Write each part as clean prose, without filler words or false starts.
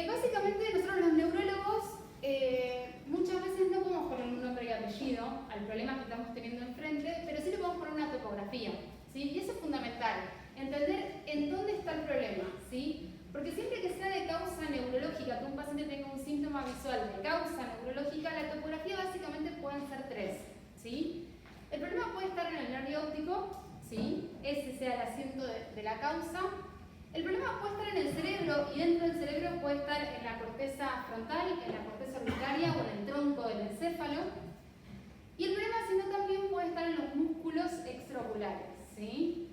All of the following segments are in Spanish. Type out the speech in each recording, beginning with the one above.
Básicamente nosotros los neurólogos muchas veces no podemos poner un nombre y apellido al problema que estamos teniendo enfrente, pero sí le podemos poner una topografía, ¿sí? Y eso es fundamental, entender en dónde está el problema, ¿sí? Porque siempre que sea de causa neurológica, que un paciente tenga un síntoma visual de causa neurológica, la topografía básicamente pueden ser tres, ¿sí? El problema puede estar en el nervio óptico, ¿sí? Ese sea el asiento de la causa. El problema puede estar en el cerebro y dentro del cerebro puede estar en la corteza frontal, en la corteza orbitaria o en el tronco del encéfalo. Y el problema, si no, también puede estar en los músculos extraoculares, ¿sí?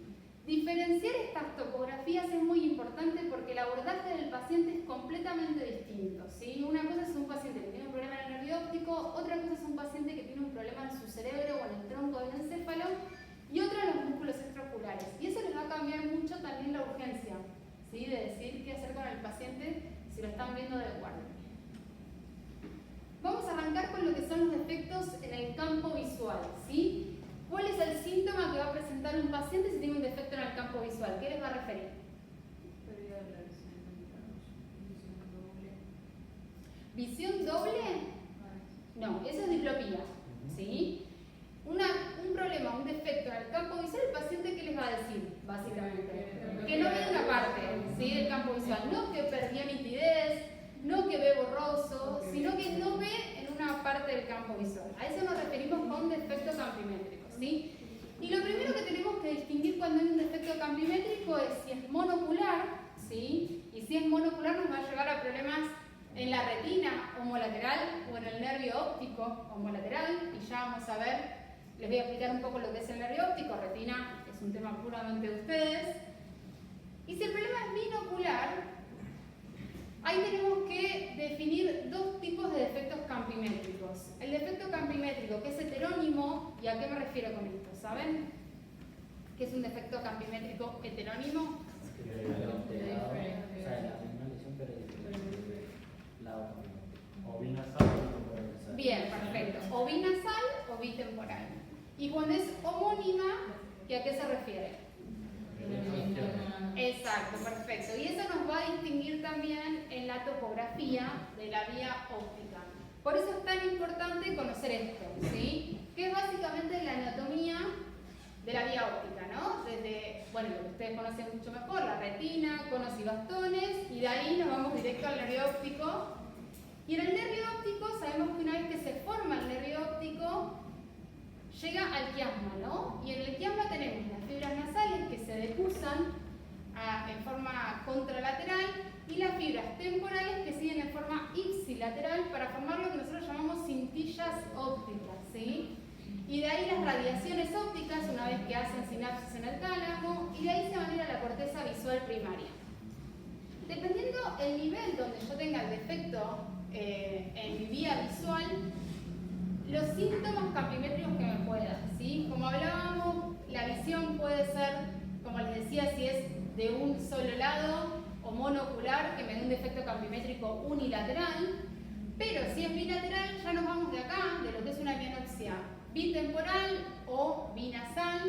Diferenciar estas topografías es muy importante porque el abordaje del paciente es completamente distinto, ¿sí? Una cosa es un paciente que tiene un problema en el nervio óptico, otra cosa es un paciente que tiene un problema en su cerebro o en el tronco del encéfalo, y otra en los músculos extraoculares. Y eso les va a cambiar mucho también la urgencia, ¿sí? De decir qué hacer con el paciente si lo están viendo de guardia. Vamos a arrancar con lo que son los defectos en el campo visual, ¿sí? ¿Cuál es el síntoma que va a presentar un paciente si tiene un defecto en el campo visual? ¿Qué les va a referir? Pérdida de la ¿Visión visión doble. doble? No, eso es diplopía, ¿sí? Un problema, un defecto en el campo visual, el paciente, ¿qué les va a decir? Básicamente, que no ve una parte, ¿sí? Del campo visual, no que perdió nitidez, no que ve borroso, sino que no ve en una parte del campo visual. A eso nos referimos con defecto campimétrico, ¿sí? Y lo primero que tenemos que distinguir cuando hay un defecto campimétrico es si es monocular, ¿sí? Y si es monocular nos va a llevar a problemas en la retina homolateral o en el nervio óptico homolateral, y ya vamos a ver. Les voy a explicar un poco lo que es el nervio óptico. Retina es un tema puramente de ustedes. Y si el problema es binocular, ahí tenemos que definir dos tipos de defectos campimétricos. El defecto campimétrico, que es heterónimo, ¿y a qué me refiero con esto? ¿Saben qué es un defecto campimétrico heterónimo? O binasal Bien, perfecto. O binasal o bitemporal. Y cuando es homónima, ¿y a qué se refiere? Exacto, perfecto. Y eso nos va a distinguir también en la topografía de la vía óptica. Por eso es tan importante conocer esto, ¿sí? Que es básicamente la anatomía de la vía óptica, ¿no? Desde, bueno, lo que ustedes conocen mucho mejor, la retina, conos y bastones, y de ahí nos vamos directo al nervio óptico. Y en el nervio óptico sabemos que una vez que se forma el nervio óptico, llega al quiasma, ¿no? Y en el quiasma tenemos las fibras nasales que se decusan en forma contralateral y las fibras temporales que siguen en forma ipsilateral para formar lo que nosotros llamamos cintillas ópticas, ¿sí? Y de ahí las radiaciones ópticas una vez que hacen sinapsis en el tálamo, y de ahí se van a ir a la corteza visual primaria. Dependiendo el nivel donde yo tenga el defecto en mi vía visual, los síntomas campimétricos que me puede dar, ¿sí? Como hablábamos, la visión puede ser, como les decía, si es de un solo lado o monocular, que me dé un defecto campimétrico unilateral, pero si es bilateral ya nos vamos de acá, de lo que es una hemianopsia bitemporal o binasal,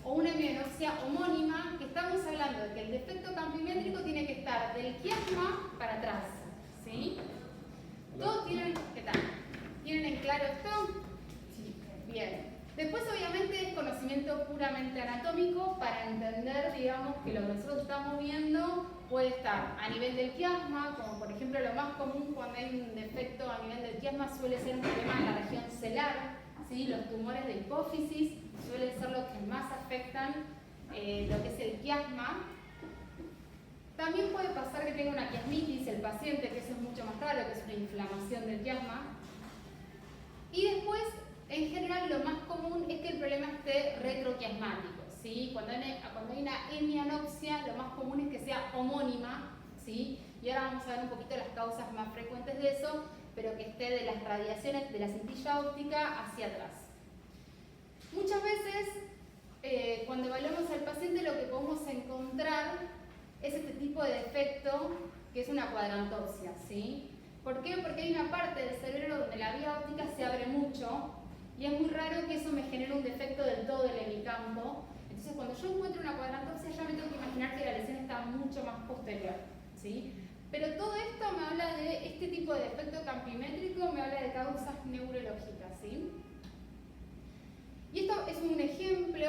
o una hemianopsia homónima, que estamos hablando de que el defecto campimétrico tiene que estar del quiasma para atrás, ¿sí? ¿Todos tienen, qué tal? ¿Tienen en claro esto? Sí. Bien. Después, obviamente, es conocimiento puramente anatómico para entender, digamos, que lo que nosotros estamos viendo puede estar a nivel del quiasma, como por ejemplo lo más común cuando hay un defecto a nivel del quiasma suele ser un problema en la región celar, ¿sí? Los tumores de hipófisis suelen ser los que más afectan lo que es el quiasma. También puede pasar que tenga una quiasmitis el paciente, que eso es mucho más raro, que es una inflamación del quiasma. Y después, en general, lo más común es que el problema esté retroquiasmático, ¿sí? Cuando hay una hemianopsia, lo más común es que sea homónima, ¿sí? Y ahora vamos a ver un poquito las causas más frecuentes de eso, pero que esté de las radiaciones de la cintilla óptica hacia atrás. Muchas veces, cuando evaluamos al paciente, lo que podemos encontrar es este tipo de defecto, que es una cuadrantopsia, ¿sí? ¿Por qué? Porque hay una parte del cerebro donde la vía óptica se abre mucho y es muy raro que eso me genere un defecto del todo del hemicampo. Entonces, cuando yo encuentro una cuadrantopsia, ya me tengo que imaginar que la lesión está mucho más posterior, ¿sí? Pero todo esto me habla de este tipo de defecto campimétrico, me habla de causas neurológicas, ¿sí? Y esto es un ejemplo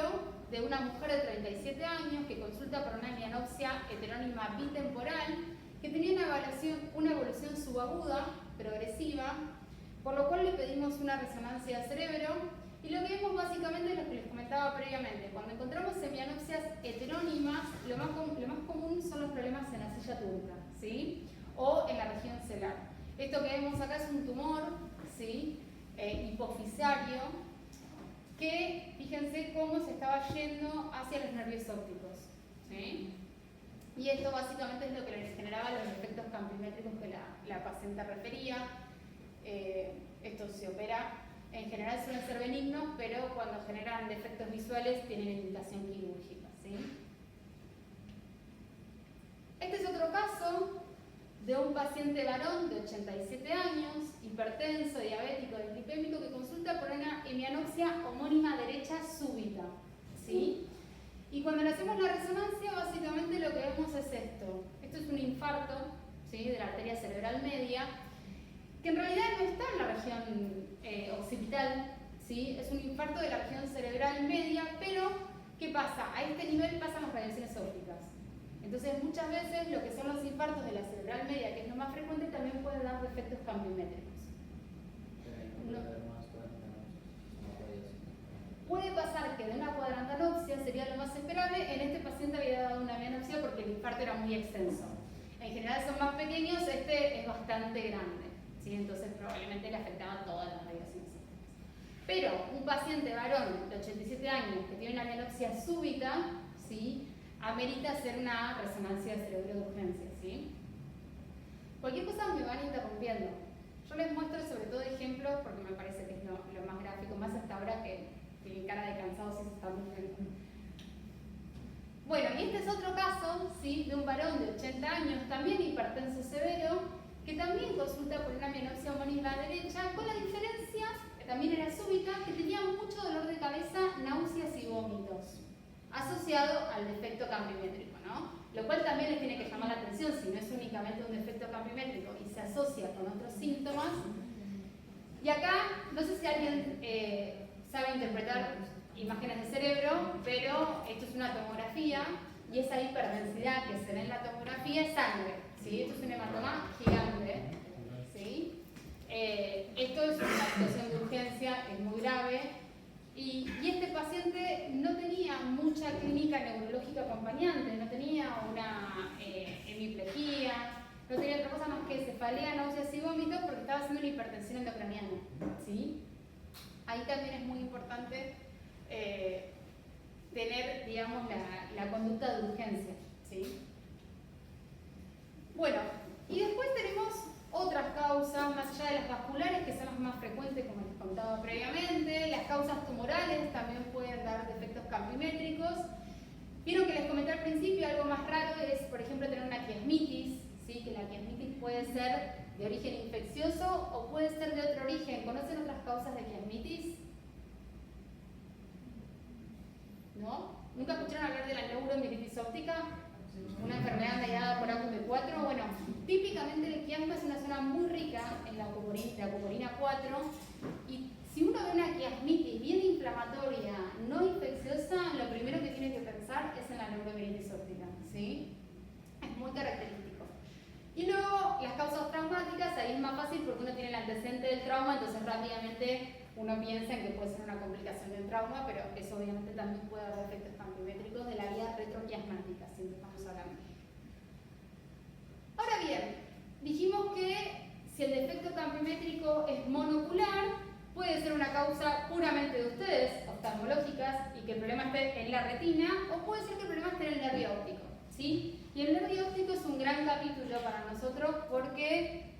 de una mujer de 37 años que consulta por una mianopsia heterónima bitemporal que tenía una evolución subaguda, progresiva, por lo cual le pedimos una resonancia de cerebro y lo que vemos básicamente es lo que les comentaba previamente. Cuando encontramos semianopsias heterónimas, lo más común son los problemas en la silla turca, ¿sí? O en la región celar. Esto que vemos acá es un tumor, ¿sí? Hipofisario, que fíjense cómo se estaba yendo hacia los nervios ópticos, ¿sí? Y esto básicamente es lo que les generaba los efectos campimétricos que la paciente refería. Esto se opera, en general suelen ser benignos, pero cuando generan defectos visuales tienen indicación quirúrgica, ¿sí? Este es otro caso de un paciente varón de 87 años, hipertenso, diabético, dislipémico, que consulta por una hemianopsia homónima derecha súbita, ¿sí? Y cuando le hacemos la resonancia, básicamente lo que vemos es esto. Esto es un infarto, ¿sí? De la arteria cerebral media, que en realidad no está en la región occipital, ¿sí? Es un infarto de la región cerebral media, pero ¿qué pasa? A este nivel pasan las radiaciones ópticas. Entonces muchas veces lo que son los infartos de la cerebral media, que es lo más frecuente, también pueden dar defectos campimétricos. Puede pasar que de una cuadrantanopsia sería lo más esperable. En este paciente había dado una mianopsia porque el infarto era muy extenso. En general son más pequeños, este es bastante grande, ¿sí? Entonces probablemente le afectaban todas las radiaciones ópticas. Pero un paciente varón de 87 años que tiene una mianopsia súbita, ¿sí? Amerita hacer una resonancia de cerebro de urgencia, ¿sí? Cualquier cosa me van interrumpiendo. Yo les muestro sobre todo ejemplos porque me parece que es lo más gráfico, más hasta ahora que tienen cara de cansados y se están durmiendo. Bueno, y este es otro caso, ¿sí? De un varón de 80 años, también hipertenso severo, que también consulta por una mianopsia homónima derecha, con la diferencia, que también era súbita, que tenía mucho dolor de cabeza, náuseas y vómitos, asociado al defecto campimétrico, ¿no? Lo cual también les tiene que llamar la atención, si no es únicamente un defecto campimétrico y se asocia con otros síntomas. Y acá, no sé si alguien sabe interpretar imágenes de cerebro, pero esto es una tomografía y esa hiperdensidad que se ve en la tomografía es sangre, ¿sí? Esto es un hematoma gigante, ¿sí? Esto es una situación de urgencia, es muy grave. Y este paciente no tenía mucha clínica neurológica acompañante, no tenía una hemiplegia, no tenía otra cosa más que cefalea, náuseas y vómitos porque estaba haciendo una hipertensión endocraniana, ¿sí? Ahí también es muy importante tener, digamos, la conducta de urgencia, ¿sí? Bueno, y después tenemos otras causas, más allá de las vasculares, que son las más frecuentes, como les contaba previamente. Las causas tumorales también pueden dar defectos campimétricos. Vieron que les comenté al principio, algo más raro es, por ejemplo, tener una quiasmitis, ¿sí? Que la quiasmitis puede ser de origen infeccioso o puede ser de otro origen. ¿Conocen otras causas de quiasmitis? ¿No? ¿Nunca escucharon hablar de la neuromielitis óptica? Una enfermedad mediada por AQP4. Bueno, típicamente el quiasma es una zona muy rica en la cuporina 4 y si uno ve una quiasmitis bien inflamatoria, no infecciosa, lo primero que tiene que pensar es en la neuromielitis óptica, ¿sí? Es muy característico. Y luego las causas traumáticas, ahí es más fácil porque uno tiene el antecedente del trauma, entonces rápidamente uno piensa en que puede ser una complicación del trauma, pero eso obviamente también puede haber efectos campimétricos de la vía retroquiasmática, siempre estamos hablando. Ahora bien, dijimos que si el defecto campimétrico es monocular, puede ser una causa puramente de ustedes, oftalmológicas, y que el problema esté en la retina, o puede ser que el problema esté en el nervio óptico, ¿sí? Y el nervio óptico es un gran capítulo para nosotros porque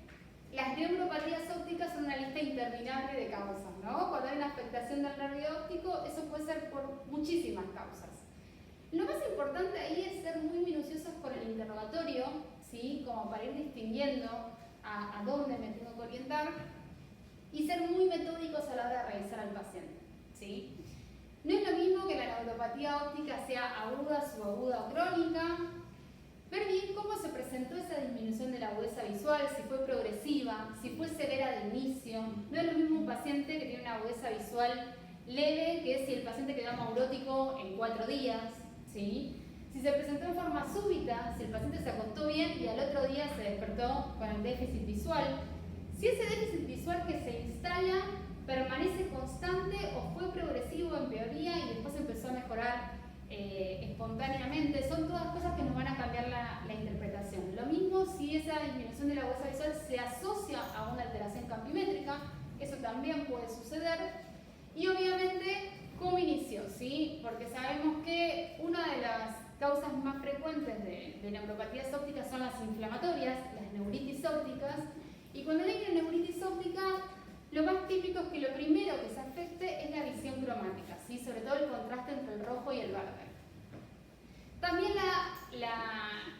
las neuropatías ópticas son una lista interminable de causas, ¿no? Cuando hay una afectación del nervio óptico, eso puede ser por muchísimas causas. Lo más importante ahí es ser muy minuciosos con el interrogatorio, ¿sí? Como para ir distinguiendo a dónde me tengo que orientar y ser muy metódicos a la hora de revisar al paciente, ¿sí? No es lo mismo que la neuropatía óptica sea aguda, subaguda o crónica. Ver bien cómo se presentó esa disminución de la agudeza visual, si fue progresiva, si fue severa de inicio. No es lo mismo un paciente que tiene una agudeza visual leve que si el paciente quedó amaurótico en 4 días, ¿sí? Si se presentó en forma súbita, si el paciente se acostó bien y al otro día se despertó con el déficit visual, si ese déficit visual que se instala permanece constante o fue progresivo en peoría y después empezó a mejorar espontáneamente, son todas cosas que nos van a cambiar la interpretación. Lo mismo si esa disminución de la agudeza visual se asocia a una alteración campimétrica, eso también puede suceder. Y obviamente, ¿cómo inició? ¿Sí? Porque sabemos que una de las causas más frecuentes de neuropatías ópticas son las inflamatorias, las neuritis ópticas, y cuando hay una neuritis óptica, lo más típico es que lo primero que se afecte es la visión cromática, ¿sí? Sobre todo el contraste entre el rojo y el verde. También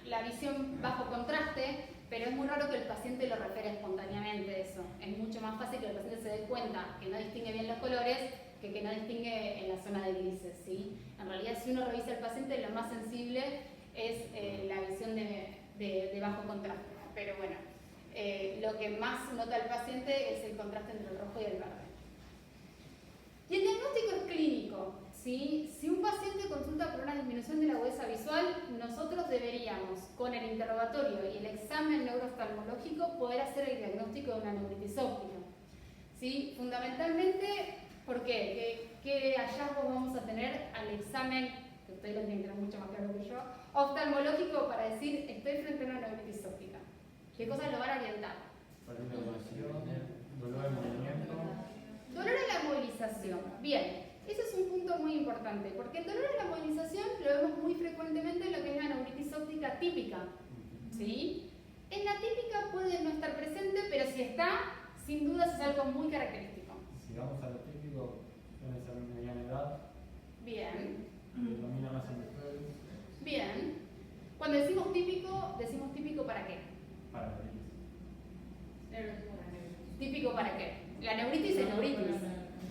la visión bajo contraste, pero es muy raro que el paciente lo refiera espontáneamente eso. Es mucho más fácil que el paciente se dé cuenta que no distingue bien los colores que no distingue en la zona de grises, ¿sí? En realidad, si uno revisa al paciente, lo más sensible es la visión de bajo contraste. Pero bueno, lo que más nota el paciente es el contraste entre el rojo y el verde. Y el diagnóstico es clínico, ¿sí? Si un paciente consulta por una disminución de la agudeza visual, nosotros deberíamos, con el interrogatorio y el examen neurooftalmológico, poder hacer el diagnóstico de una neuritis óptica, ¿sí? Fundamentalmente, ¿por qué? ¿Qué hallazgos vamos a tener al examen, que ustedes lo tienen que tener mucho más claro que yo, oftalmológico para decir estoy frente a una neuritis óptica? ¿Qué cosas lo van a orientar? Dolor de movimiento. Dolor en la movilización. Bien, ese es un punto muy importante, porque el dolor en la movilización lo vemos muy frecuentemente en lo que es la neuritis óptica típica, ¿sí? En la típica puede no estar presente, pero si está, sin duda es algo muy característico. Si vamos a lo típico, suele ser mediana edad. Bien. Predomina más en mujeres. Bien. Cuando decimos típico ¿para qué? Para la iris. ¿Típico para qué? La neuritis es neuritis,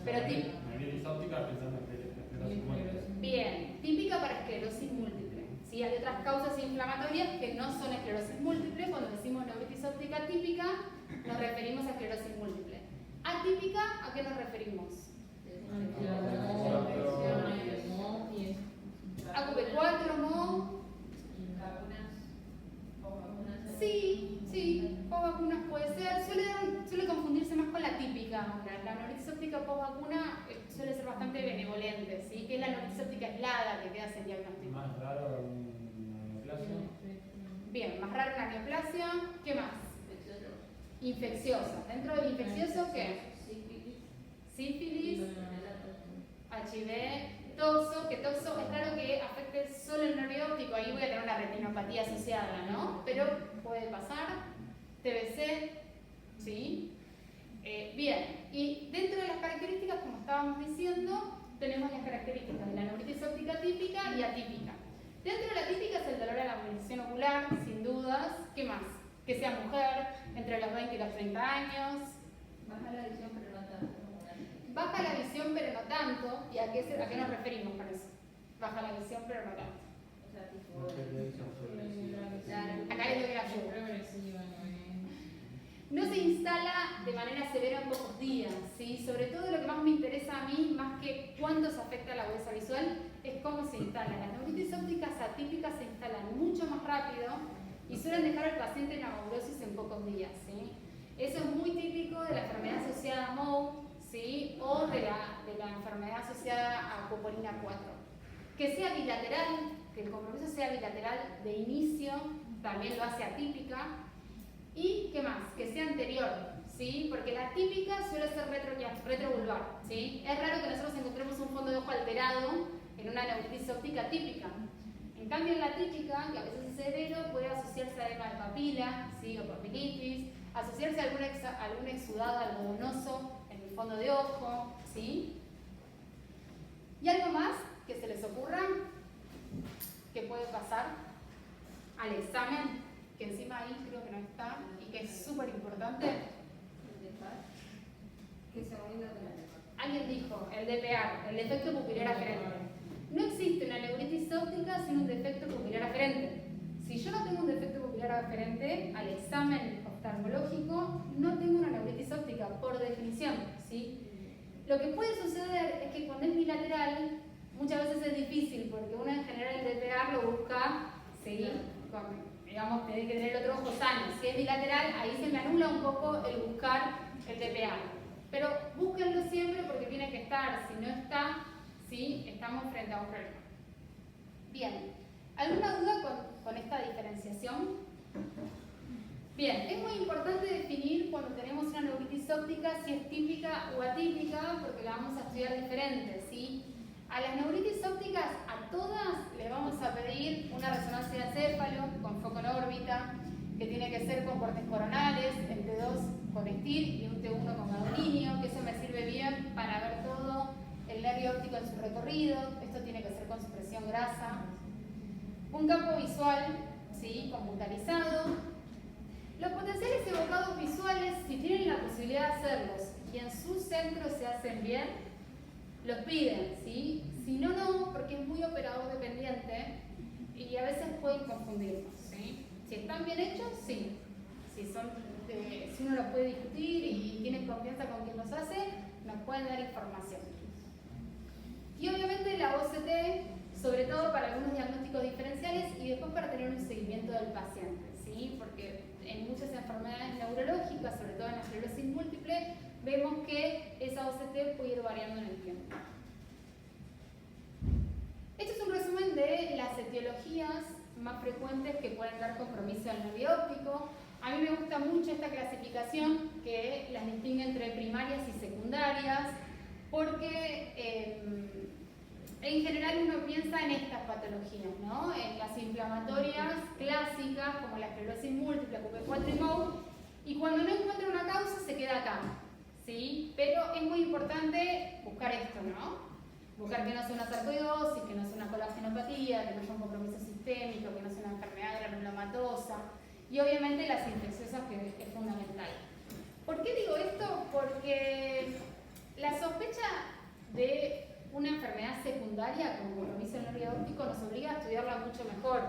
pero típico. Neuritis óptica pensando en esclerosis múltiple. Bien, típica para esclerosis múltiple. ¿Sí? Hay otras causas inflamatorias que no son esclerosis múltiple. Cuando decimos neuritis óptica típica, nos referimos a esclerosis múltiple. Atípica, ¿a qué nos referimos? AQP4, MO. Sí, post vacunas puede ser. Suele confundirse más con la típica. La neuritis óptica post vacuna suele ser bastante benevolente, ¿sí? Que es la neuritis óptica aislada que queda sin diagnóstico. Más raro una neoplasia. Bien, más raro una neoplasia. ¿Qué más? Infecciosa. ¿Dentro del infeccioso qué? Sífilis, HIV, toxo, que toxo es raro que afecte solo el nervio óptico, ahí voy a tener una retinopatía asociada, ¿no? Pero puede pasar. TBC, ¿sí? Bien, y dentro de las características, como estábamos diciendo, tenemos las características de la neuritis óptica típica y atípica. Dentro de la típica es el dolor a la movilización ocular, sin dudas. ¿Qué más? Que sea mujer, entre los 20 y los 30 años. Baja la visión, pero no tanto. Baja la visión, pero no tanto. ¿Y a qué nos referimos con eso? Baja la visión, pero no tanto. O sea, tipo. Acá les doy la ayuda. No se instala de manera severa en pocos días, ¿sí? Sobre todo lo que más me interesa a mí, más que cuándo se afecta la agudeza visual, es cómo se instala. Las neuritis ópticas atípicas se instalan mucho más rápido y suelen dejar al paciente en amaurosis en pocos días, ¿sí? Eso es muy típico de la enfermedad asociada a MOU, ¿sí? O de la enfermedad asociada a Apopolina 4. Que sea bilateral, que el compromiso sea bilateral de inicio, también lo hace atípica. ¿Y qué más? Que sea anterior, ¿sí? Porque la típica suele ser retrovulvar, ¿sí? Es raro que nosotros encontremos un fondo de ojo alterado en una neuritis óptica típica. En cambio, en la típica, que a veces es severo, puede asociarse a edema de papila, ¿sí? O papilitis, asociarse a algún exudado algodonoso en el fondo de ojo, ¿sí? ¿Y algo más que se les ocurra que puede pasar al examen? Que encima ahí creo que no está y que es súper importante. Alguien dijo, el DPA, el defecto pupilar aferente. No existe una neuritis óptica sin un defecto pupilar aferente. Si yo no tengo un defecto pupilar aferente, frente al examen oftalmológico, no tengo una neuritis óptica, por definición, ¿sí? Lo que puede suceder es que cuando es bilateral, muchas veces es difícil, porque uno en general el DPA lo busca, ¿sí? Digamos, tiene que tener el otro ojo sano. Si es bilateral, ahí se me anula un poco el buscar el DPA. Pero búsquenlo siempre porque tiene que estar. Si no está, ¿sí? Estamos frente a un problema. Bien, ¿alguna duda con esta diferenciación? Bien, es muy importante definir cuando tenemos una neuritis óptica si es típica o atípica, porque la vamos a estudiar diferente, ¿sí? A las neuritis ópticas, a todas les vamos a pedir una resonancia de encéfalo con foco en órbita, que tiene que ser con cortes coronales, el T2 con STIR y un T1 con gadolinio, que eso me sirve bien para ver todo el nervio óptico en su recorrido. Esto tiene que ser con supresión grasa. Un campo visual, ¿sí? Computarizado. Los potenciales evocados visuales, si tienen la posibilidad de hacerlos y en su centro se hacen bien, los piden, ¿sí? Si no, no, porque es muy operador dependiente y a veces pueden confundirnos, ¿sí? Si están bien hechos, sí. Si uno los puede discutir y tienen confianza con quien los hace, nos pueden dar información. Y obviamente la OCT, sobre todo para algunos diagnósticos diferenciales y después para tener un seguimiento del paciente, ¿sí? Porque en muchas enfermedades neurológicas, sobre todo en la esclerosis múltiple, vemos que esa OCT puede ir variando en el tiempo. Este es un resumen de las etiologías más frecuentes que pueden dar compromiso al nervio óptico. A mí me gusta mucho esta clasificación que las distingue entre primarias y secundarias, porque en general uno piensa en estas patologías, ¿no? En las inflamatorias clásicas, como la esclerosis múltiple, QP4 y MOU, y cuando no encuentra una causa se queda acá, ¿sí? Pero es muy importante buscar esto, ¿no? Buscar que no sea una sarcoidosis, que no sea una colagenopatía, que no sea un compromiso sistémico, que no sea una enfermedad granulomatosa, y obviamente las infecciosas, que es fundamental. ¿Por qué digo esto? Porque la sospecha de una enfermedad secundaria con compromiso del nervio óptico nos obliga a estudiarla mucho mejor.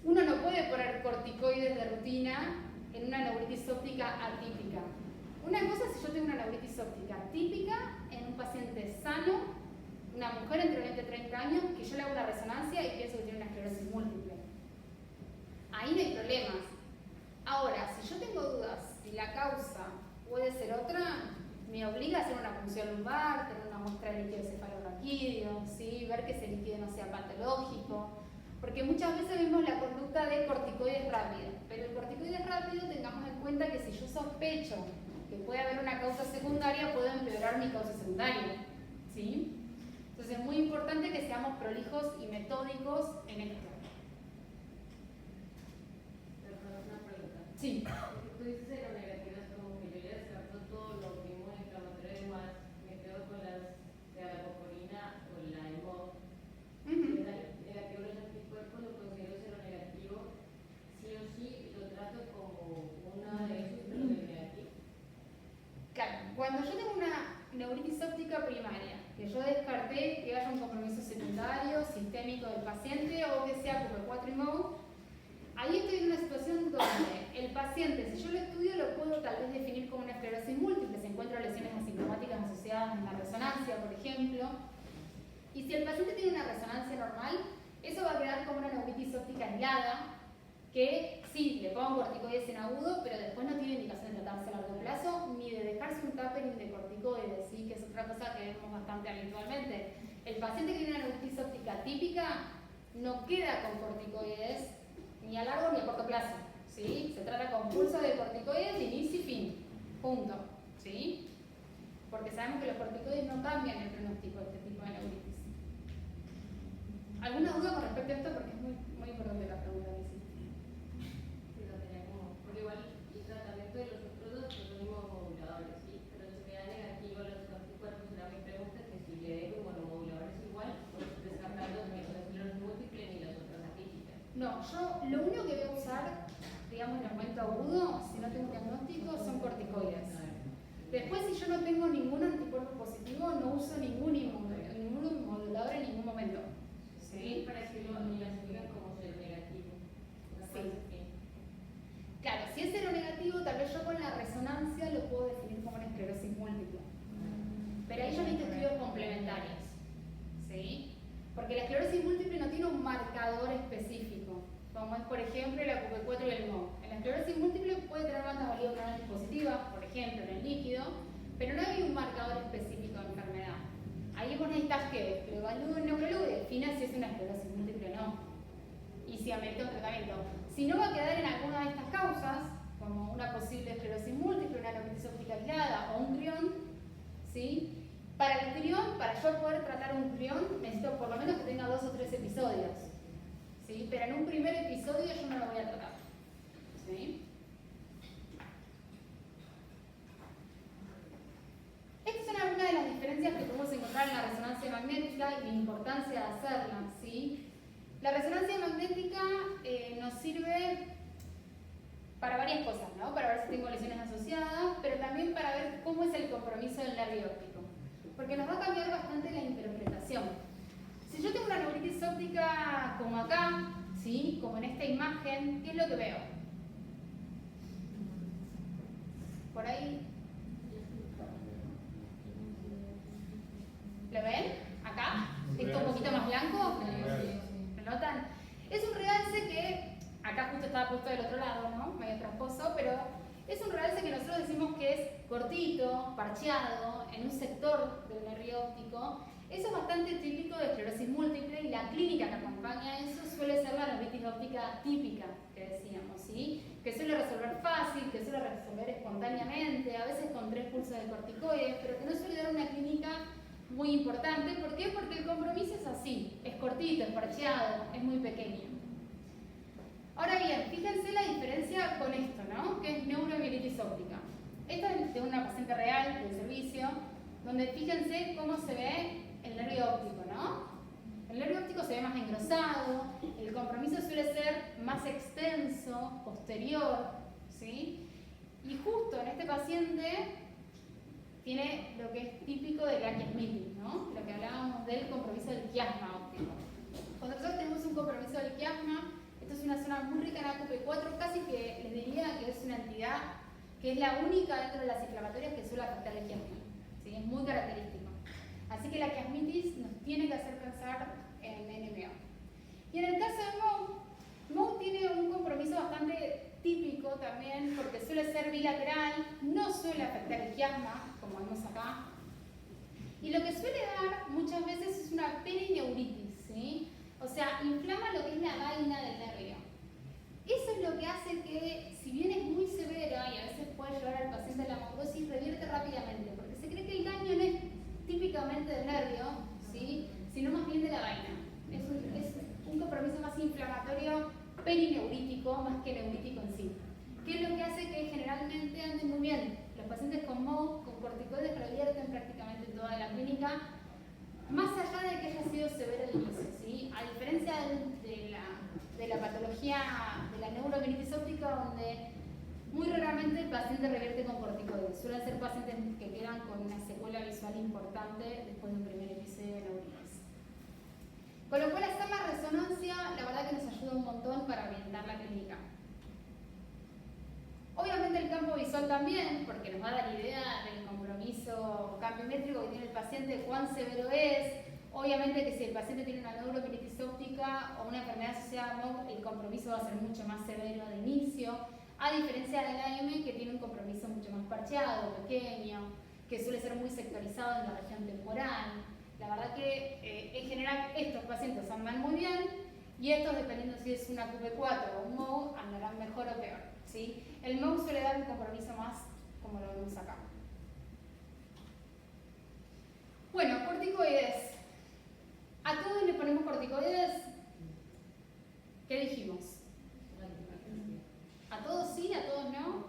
Uno no puede poner corticoides de rutina en una neuritis óptica atípica. Una cosa es si yo tengo una neuritis óptica típica en un paciente sano, una mujer entre 20 y 30 años, que yo le hago una resonancia y pienso que tiene una esclerosis múltiple. Ahí no hay problemas. Ahora, si yo tengo dudas si la causa puede ser otra, me obliga a hacer una punción lumbar, tener una muestra de líquido cefalorraquídeo, ¿sí? Ver que ese líquido no sea patológico, porque muchas veces vemos la conducta de corticoides rápidos, pero el corticoide rápido tengamos en cuenta que si yo sospecho que puede haber una causa secundaria, puedo empeorar mi causa secundaria, ¿sí? Entonces es muy importante que seamos prolijos y metódicos en esto. Perdón, una pregunta. Sí. Tú dices seronegativas como que yo ya descarto todo lo que inmunoinflamatorio y demás, me quedo con las de alacoporina o la EMOD. Si es negativo los anticuerpos, lo considero seronegativo, sí o sí lo trato como una de esos, pero de negativo. Claro, cuando yo tengo una neuritis óptica primaria, que yo descarté que haya un compromiso secundario, sistémico del paciente o que sea QP4 y MOU, ahí estoy en una situación donde el paciente, si yo lo estudio, lo puedo tal vez definir como una esclerosis múltiple, se encuentran lesiones asintomáticas asociadas en la resonancia, por ejemplo, y si el paciente tiene una resonancia normal, eso va a quedar como una neuritis óptica aislada, que sí, le pongo corticoides en agudo, pero después no tiene indicación de tratarse a largo plazo, ni de dejarse un tapering de corticoides, ¿sí? Que es otra cosa que vemos bastante habitualmente. El paciente que tiene una neuritis óptica típica no queda con corticoides ni a largo ni a corto plazo, ¿sí? Se trata con pulso de corticoides de inicio y fin, punto, ¿sí? Porque sabemos que los corticoides no cambian el pronóstico de este tipo de neuritis. ¿Alguna duda con respecto a esto? Porque es muy importante la pregunta que hiciste. Sí, lo tenía como, porque igual el tratamiento de los otros dos pues, son inmunomoduladores, ¿sí? Pero si me da negativo los anticuerpos, era mi pregunta, que si le dejo inmunomoduladores igual, pues descartando ni la esclerosis múltiple ni las otras atípicas. No, yo lo único que voy a usar, digamos, en el momento agudo, si no tengo un diagnóstico, son corticoides. Después, si yo no tengo ningún anticuerpo positivo, no uso ningún inmunomodulador en ningún momento. ¿Sí? Para que lo clasifican como ser negativo. Sí. es por ejemplo la QP4 y el MOG. En la esclerosis múltiple puede tener bandas valioplanares positivas, por ejemplo en el líquido, pero no hay un marcador específico de enfermedad. Ahí vos necesitas que lo evalúe un neurólogo y defina si es una esclerosis múltiple o no, y si amerita un tratamiento. Si no, va a quedar en alguna de estas causas, como una posible esclerosis múltiple, una neuritis óptica aislada o un prión, ¿sí? Para el prión, para yo poder tratar un prión, necesito por lo menos que tenga 2 o 3 episodios, ¿sí? Pero en un primer episodio yo no lo voy a tratar, ¿sí? Estas son algunas de las diferencias que podemos encontrar en la resonancia magnética y la importancia de hacerla, ¿sí? La resonancia magnética nos sirve para varias cosas, ¿no? Para ver si tengo lesiones asociadas, pero también para ver cómo es el compromiso del nervio óptico, porque nos va a cambiar bastante la interpretación. Si yo tengo una neuritis óptica como acá, ¿sí? Como en esta imagen, ¿qué es lo que veo? Por ahí. ¿Lo ven? ¿Acá? ¿Esto un poquito más blanco? ¿Lo notan? Es un realce que, acá justo estaba puesto del otro lado, ¿no? Medio tramposo, pero es un realce que nosotros decimos que es cortito, parcheado, en un sector del nervio óptico. Eso es bastante típico de esclerosis múltiple y la clínica que acompaña a eso suele ser la neuritis óptica típica, que decíamos, ¿sí? Que suele resolver fácil, que suele resolver espontáneamente, a veces con 3 pulsos de corticoides, pero que no suele dar una clínica muy importante. ¿Por qué? Porque el compromiso es así, es cortito, es parcheado, es muy pequeño. Ahora bien, fíjense la diferencia con esto, ¿no? Que es neuromielitis óptica. Esta es de una paciente real del servicio, donde fíjense cómo se ve el nervio óptico, ¿no? El nervio óptico se ve más engrosado, el compromiso suele ser más extenso, posterior, ¿sí? Y justo en este paciente tiene lo que es típico de la quiasmitis, ¿no? Lo que hablábamos del compromiso del quiasma óptico. Cuando nosotros tenemos un compromiso del quiasma, esto es una zona muy rica en AQP4, casi que les diría que es una entidad que es la única dentro de las inflamatorias que suele afectar el quiasma, ¿sí? Es muy característico. Así que la quiasmitis nos tiene que hacer pensar en NMO. Y en el caso de MOG tiene un compromiso bastante típico también, porque suele ser bilateral, no suele afectar el quiasma, como vemos acá. Y lo que suele dar muchas veces es una perineuritis, ¿sí? O sea, inflama lo que es la vaina del nervio. Eso es lo que hace que, si bien es muy severa y a veces puede llevar al paciente a la moglosis, revierte rápidamente, porque se cree que el daño no es típicamente del nervio, ¿sí? Sino más bien de la vaina. Es un compromiso más inflamatorio perineurítico más que neurítico en sí. ¿Qué es lo que hace que generalmente anden muy bien? Los pacientes con MOG, con corticoides, revierten prácticamente toda la clínica, más allá de que haya sido severo al inicio, ¿sí? A diferencia de la patología de la neuromielitis óptica, donde muy raramente el paciente revierte con corticoides. Suelen ser pacientes que quedan con una secuela visual importante después de un primer episodio de neuritis. Con lo cual, hacer la resonancia, la verdad que nos ayuda un montón para orientar la clínica. Obviamente el campo visual también, porque nos va a dar idea del compromiso campimétrico que tiene el paciente, cuán severo es. Obviamente que si el paciente tiene una neuromielitis óptica o una enfermedad asociada a MOG, el compromiso va a ser mucho más severo de inicio, a diferencia del AM, que tiene un compromiso mucho más parcheado, pequeño, que suele ser muy sectorizado en la región temporal. La verdad que en general estos pacientes andan muy bien y estos, dependiendo si es una QP4 o un MOG, andarán mejor o peor, ¿sí? El MOG suele dar un compromiso más como lo vemos acá. Bueno, corticoides. ¿A todos le ponemos corticoides? ¿Qué dijimos? ¿A todos sí? ¿A todos no?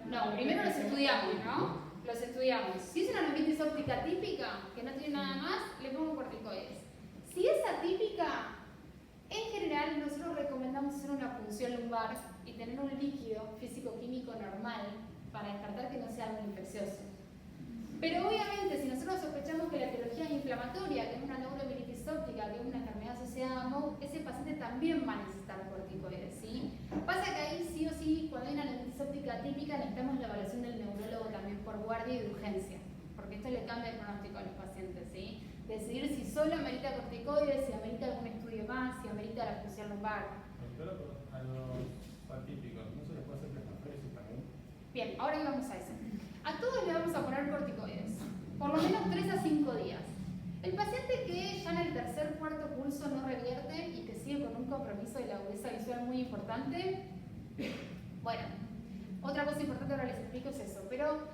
No, primero los estudiamos, ¿no? Los estudiamos. Si es una neuritis óptica típica, que no tiene nada más, le pongo corticoides. Si es atípica, en general nosotros recomendamos hacer una punción lumbar y tener un líquido físico-químico normal para descartar que no sea algo infeccioso. Pero obviamente, si nosotros sospechamos que la etiología es inflamatoria, que es una neuromielitis óptica, que es una enfermedad asociada a MOG, ese paciente también va a necesitar corticoides, ¿sí? Pasa que ahí sí o sí, cuando hay una neuritis óptica típica, necesitamos la evaluación del neurólogo también por guardia y de urgencia, porque esto le cambia el pronóstico a los pacientes, ¿sí? decidir si solo amerita corticoides, si amerita algún estudio más, si amerita la función lumbar. Doctora, a los atípicos, ¿no se les puede hacer plasmaféresis también? Bien, ahora vamos a eso. A todos le vamos a poner corticoides, por lo menos 3 a 5 días. El paciente que ya en el tercer, cuarto pulso no revierte y que sigue con un compromiso de la agudeza visual muy importante, bueno, otra cosa importante ahora les explico es eso, pero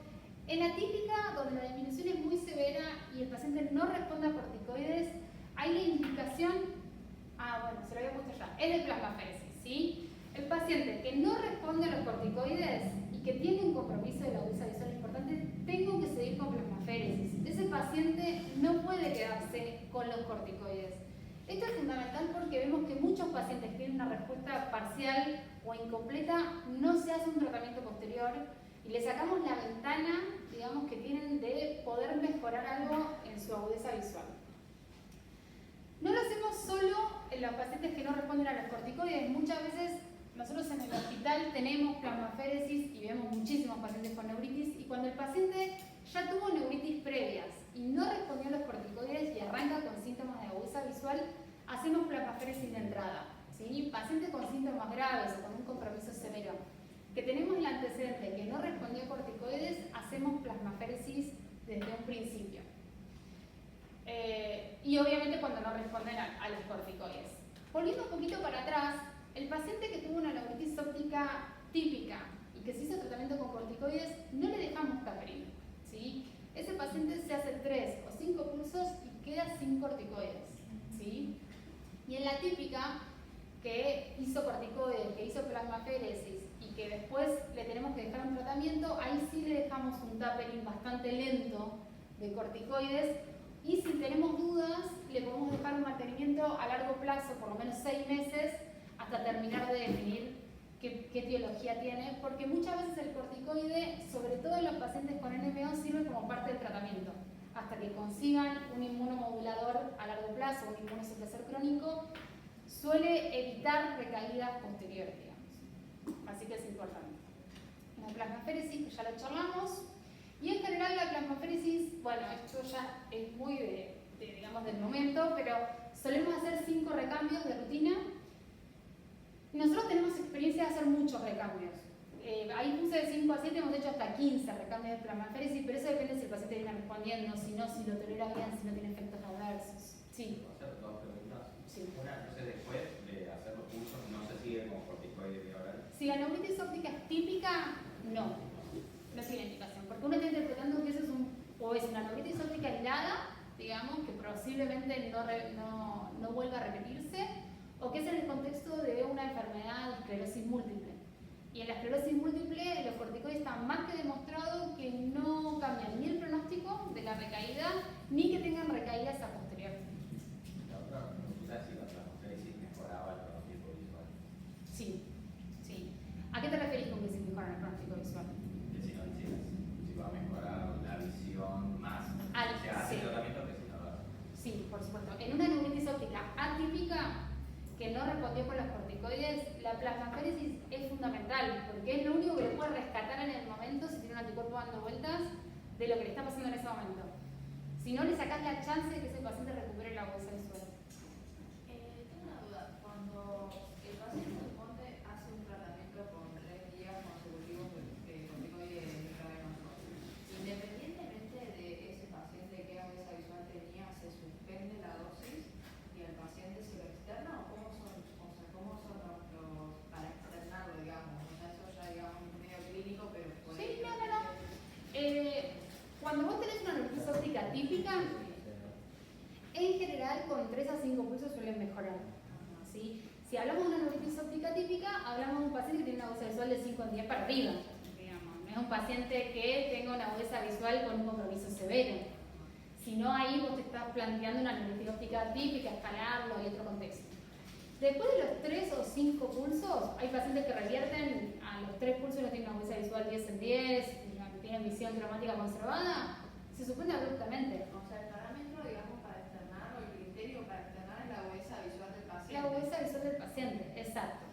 en la típica, donde la disminución es muy severa y el paciente no responde a corticoides, hay la indicación, bueno, se lo había puesto ya, es de plasmaféresis, ¿sí? El paciente que no responde a los corticoides y que tiene un compromiso de la agudeza visual importante, tengo que seguir con plasmaféresis. Ese paciente no puede quedarse con los corticoides. Esto es fundamental porque vemos que muchos pacientes que tienen una respuesta parcial o incompleta, no se hace un tratamiento posterior y le sacamos la ventana, digamos, que tienen de poder mejorar algo en su agudeza visual. No lo hacemos solo en los pacientes que no responden a los corticoides. Muchas veces nosotros en el hospital tenemos plasmaféresis y vemos muchísimos pacientes con neuritis, y cuando el paciente ya tuvo neuritis previas y no respondió a los corticoides y arranca con síntomas de agudeza visual, hacemos plasmaféresis de entrada, ¿sí? Pacientes con síntomas graves o con un compromiso severo, que tenemos el antecedente que no respondió a corticoides, hacemos plasmaféresis desde un principio. Y obviamente cuando no responden a los corticoides. Volviendo un poquito para atrás, el paciente que tuvo una neuritis óptica típica y que se hizo tratamiento con corticoides, no le dejamos taperina, ¿sí? Ese paciente se hace 3 o 5 pulsos y queda sin corticoides, ¿sí? Y en la típica, que hizo corticoides, que hizo plasmaféresis y que después le tenemos que dejar un tratamiento, ahí sí le dejamos un tapering bastante lento de corticoides, y si tenemos dudas, le podemos dejar un mantenimiento a largo plazo, por lo menos 6 meses, hasta terminar de definir qué etiología tiene, porque muchas veces el corticoide, sobre todo en los pacientes con NMO, sirve como parte del tratamiento, hasta que consigan un inmunomodulador a largo plazo, un inmunosupresor crónico, suele evitar recaídas posteriores, digamos. Así que es importante. La plasmaféresis, que ya lo charlamos, y en general la plasmaféresis, bueno, esto ya es muy digamos, del momento, pero solemos hacer 5 recambios de rutina. Nosotros tenemos experiencia de hacer muchos recambios. Ahí puse de 5 a 7, hemos hecho hasta 15 recambios de plasmaféresis, pero eso depende si el paciente viene respondiendo, si no, si lo tolera bien, si no tiene efectos adversos. Sí. ¿Puedo hacer 2 preguntas? Sí. Una, entonces después de hacer los pulsos, ¿no se sigue con corticoide vía oral? Si la neuritis óptica es típica, no tiene indicación, porque uno está interpretando que eso es una neuritis óptica aislada, digamos, que posiblemente no vuelva a repetirse, o que es en el contexto de una enfermedad de esclerosis múltiple. Y en la esclerosis múltiple los corticoides están más que demostrado que no cambian ni el pronóstico de la recaída, ni que tengan recaídas a posterior. La otra pregunta es si la plasmaféresis mejoraba el pronóstico visual. Sí. ¿A qué te referís con que se mejora el pronóstico visual? Que si no hicieras, si va a mejorar la visión más, se hace sí. el tratamiento que si no lo hace. Sí, por supuesto. En una neuritis óptica atípica que no respondió con los corticoides, la plasmaféresis es fundamental, porque es lo único que le puede rescatar en el momento, si tiene un anticuerpo dando vueltas, de lo que le está pasando en ese momento. Si no, le sacás la chance de que ese paciente recupere la agudeza visual. Tengo una duda. Cuando el paciente suponte hace un tratamiento con 3 días consecutivos de corticoide intravenoso, independientemente de ese paciente que agudeza visual tenía, ¿se suspende la dosis y el paciente se lo externa, o cómo son los para externarlo, digamos? O sea, eso ya digamos un medio clínico, pero Sí, no. Cuando vos tenés una neuritis óptica típica, en general con 3 a 5 pulsos suelen mejorar, ¿sí? Si hablamos de una neuritis óptica típica, hablamos de un paciente que tiene una agudeza visual de 5 en 10 para arriba, digamos. No es un paciente que tenga una agudeza visual con un compromiso severo. Si no, ahí vos te estás planteando una neuritis óptica típica, escalarlo, hay otro contexto. Después de los 3 o 5 pulsos, hay pacientes que revierten a los 3 pulsos y no tienen una agudeza visual 10 en 10, tienen visión traumática conservada, se suspende abruptamente. O sea, el parámetro, digamos, para externar, o el criterio para externar es la agudeza visual del paciente. La agudeza visual del paciente, exacto.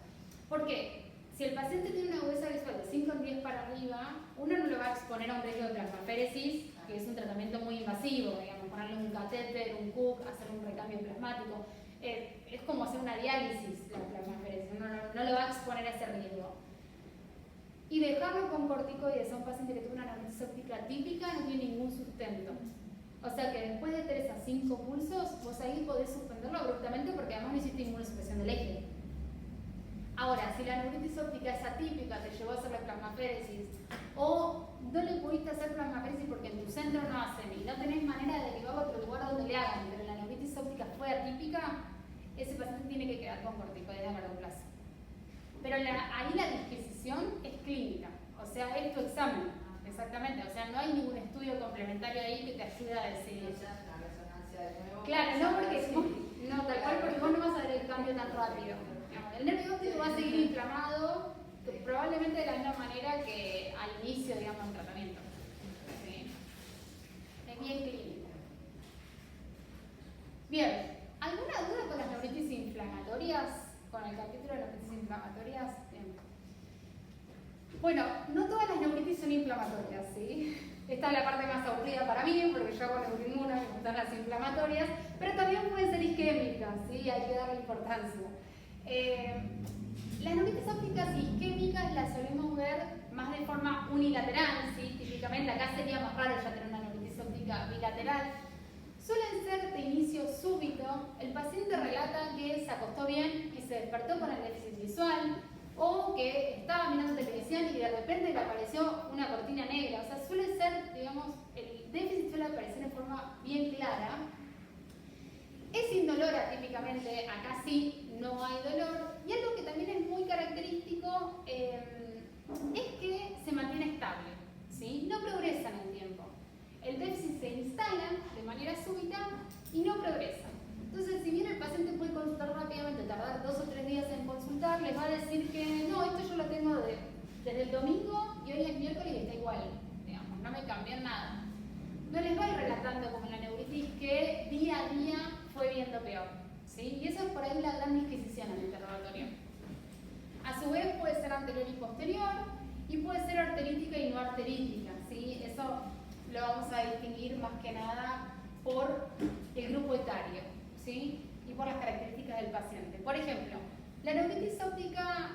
Porque si el paciente tiene una agudeza visual de 5 en 10 para arriba, uno no lo va a exponer a un riesgo de plasmaféresis, que es un tratamiento muy invasivo, digamos. ponerle un catéter, un CUC, hacer un recambio plasmático. Es como hacer una diálisis la plasmaferesis, uno no lo va a exponer a ese riesgo. Y dejarlo con corticoides a un paciente que tuvo una neuritis óptica típica no tiene ningún sustento. O sea que después de 3 a 5 pulsos, vos ahí podés suspenderlo abruptamente porque además no hiciste inmunosupresión del eje. Ahora, si la neuritis óptica es atípica, te llevó a hacer la plasmaféresis, o no le pudiste hacer plasmaféresis porque en tu centro no hacen y no tenés manera de derivarlo a otro lugar donde le hagan, pero la neuritis óptica fue atípica, ese paciente tiene que quedar con corticoides a largo plazo. Pero ahí la disquisición es clínica, o sea, es tu examen, exactamente, o sea, no hay ningún estudio complementario ahí que te ayude a decidir. La resonancia de nuevo. Claro, no porque no, tal cual, porque vos no vas a ver el cambio tan rápido. El nervio óptico va a seguir inflamado, probablemente de la misma manera que al inicio, digamos, del tratamiento. ¿Sí? Es bien clínico. Bien, ¿alguna duda con las neuritis inflamatorias? Con el capítulo de neuritis inflamatorias. Bien. Bueno, no todas las neuritis son inflamatorias, ¿sí? Esta es la parte más aburrida para mí, porque yo hago neuroinmuna y me gustan las inflamatorias, pero también pueden ser isquémicas, ¿sí? Hay que darle importancia. Las neuritis ópticas y isquémicas las solemos ver más de forma unilateral, ¿sí? Típicamente acá sería más raro ya tener una neuritis óptica bilateral. Suelen ser de inicio súbito, el paciente relata que se acostó bien y se despertó con el déficit visual, o que estaba mirando televisión y de repente le apareció una cortina negra. O sea, suele ser, digamos, el déficit suele aparecer en forma bien clara. Es indolora típicamente, acá sí no hay dolor. Y algo que también es muy característico es que se mantiene estable, ¿sí? No progresa en el tiempo. El déficit se instala de manera súbita y no progresa. Entonces, si bien el paciente puede consultar rápidamente, tardar 2 o 3 días en consultar, les va a decir que no, esto yo lo tengo desde el domingo y hoy es miércoles y está igual, digamos, no me cambió nada. No les va a ir relatando como la neuritis que día a día fue viendo peor, ¿sí? Y eso es por ahí la gran disquisición en el interrogatorio. A su vez puede ser anterior y posterior y puede ser arterítica y no arterítica, ¿sí? Eso lo vamos a distinguir más que nada por el grupo etario, ¿sí? Y por las características del paciente. Por ejemplo, la neuritis óptica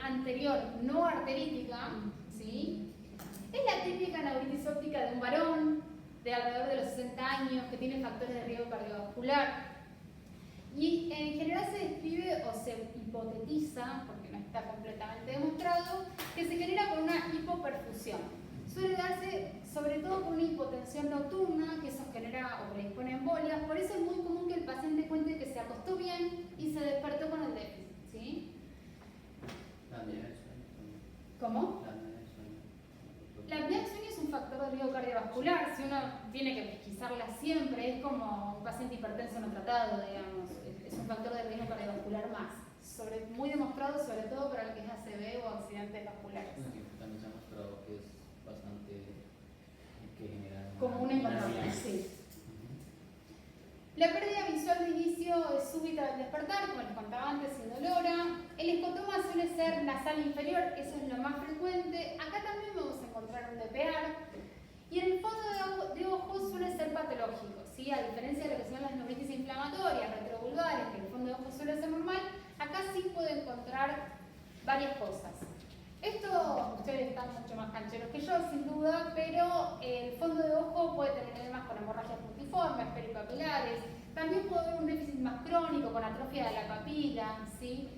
anterior no arterítica, ¿sí? Es la típica neuritis óptica de un varón de alrededor de los 60 años que tiene factores de riesgo cardiovascular. Y en general se describe o se hipotetiza, porque no está completamente demostrado, que se genera por una hipoperfusión. Suele darse sobre todo por una hipotensión nocturna, que eso genera o predispone a embolias. Por eso es muy común que el paciente cuente que se acostó bien y se despertó con el déficit, ¿sí? La apnea del sueño también. ¿Cómo? La apnea del sueño. La apnea del sueño es un factor de riesgo cardiovascular. Si uno tiene que pesquisarla siempre, es como un paciente hipertenso no tratado, digamos. Es un factor de riesgo cardiovascular más. Muy demostrado, sobre todo para lo que es ACV o accidentes vasculares. También se ha mostrado que es bastante que genera Como una enfermedad, sí. La pérdida visual de inicio es súbita al despertar, como les contaba antes, indolora. El escotoma suele ser nasal inferior, eso es lo más frecuente. Acá también vamos a encontrar un DPR. Y en el fondo de ojo suele ser patológico, ¿sí? A diferencia de lo que son las neuritis inflamatorias, retrovulgares, que en el fondo de ojo suele ser normal, acá sí puede encontrar varias cosas. Esto, ustedes están mucho más cancheros que yo, sin duda, pero el fondo de ojo puede tener edemas con hemorragias multiformes, peripapilares. También puede haber un déficit más crónico con atrofia de la papila, ¿sí?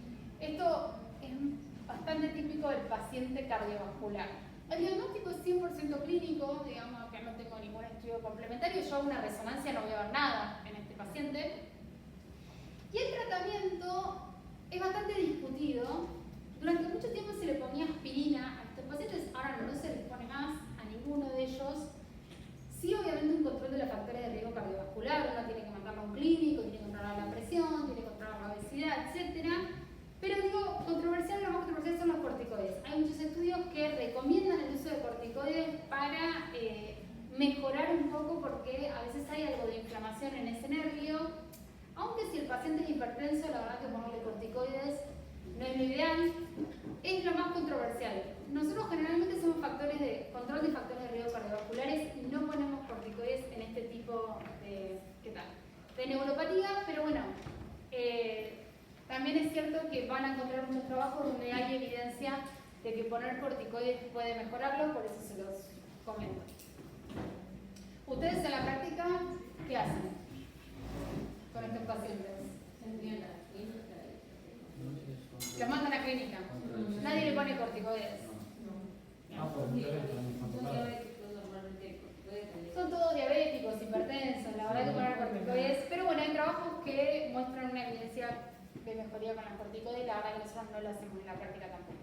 Esto es bastante típico del paciente cardiovascular. El diagnóstico es 100% clínico, digamos que no tengo ningún estudio complementario. Yo hago una resonancia, no voy a ver nada en este paciente. Y el tratamiento es bastante discutido. Durante mucho tiempo se le ponía aspirina a estos pacientes, ahora no se les pone más a ninguno de ellos. Sí, obviamente un control de los factores de riesgo cardiovascular, uno tiene que mandarlo a un clínico, tiene que controlar la presión, tiene que controlar la obesidad, etc. Pero digo, controversial, lo más controversial son los corticoides. Hay muchos estudios que recomiendan el uso de corticoides para mejorar un poco porque a veces hay algo de inflamación en ese nervio. Aunque si el paciente es hipertenso, la verdad que ponerle corticoides no es lo ideal, es lo más controversial. Nosotros generalmente hacemos control de factores de riesgo cardiovasculares y no ponemos corticoides en este tipo de creo que van a encontrar muchos trabajos donde hay evidencia de que poner corticoides puede mejorarlo, por eso se los comento. ¿Ustedes en la práctica qué hacen con estos pacientes? Los mandan a clínica. Nadie le pone corticoides. Son todos diabéticos, hipertensos, la verdad que poner corticoides. Pero bueno, hay trabajos que muestran una evidencia de mejoría con las corticoides, la verdad que nosotros no lo hacemos en la práctica tampoco.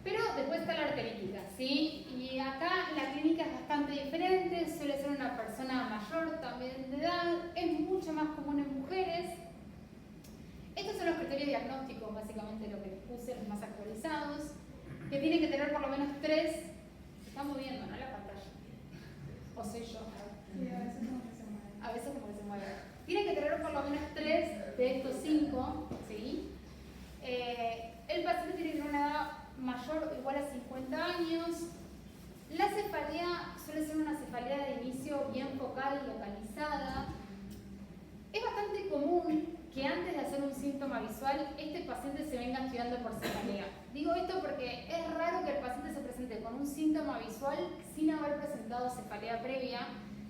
Pero después está la arterítica, ¿sí? Y acá la clínica es bastante diferente, suele ser una persona mayor también de edad, es mucho más común en mujeres. Estos son los criterios diagnósticos, básicamente lo que les puse, los más actualizados, que tienen que tener por lo menos 3. Se está moviendo, ¿no? La pantalla. ¿O soy yo? Sí, a veces como que se mueve. A veces como que se mueve. Tienen que tener por lo menos 3 de estos 5, ¿sí? El paciente tiene que tener una edad mayor o igual a 50 años. La cefalea suele ser una cefalea de inicio bien focal y localizada. Es bastante común que antes de hacer un síntoma visual, este paciente se venga estudiando por cefalea. Digo esto porque es raro que el paciente se presente con un síntoma visual sin haber presentado cefalea previa.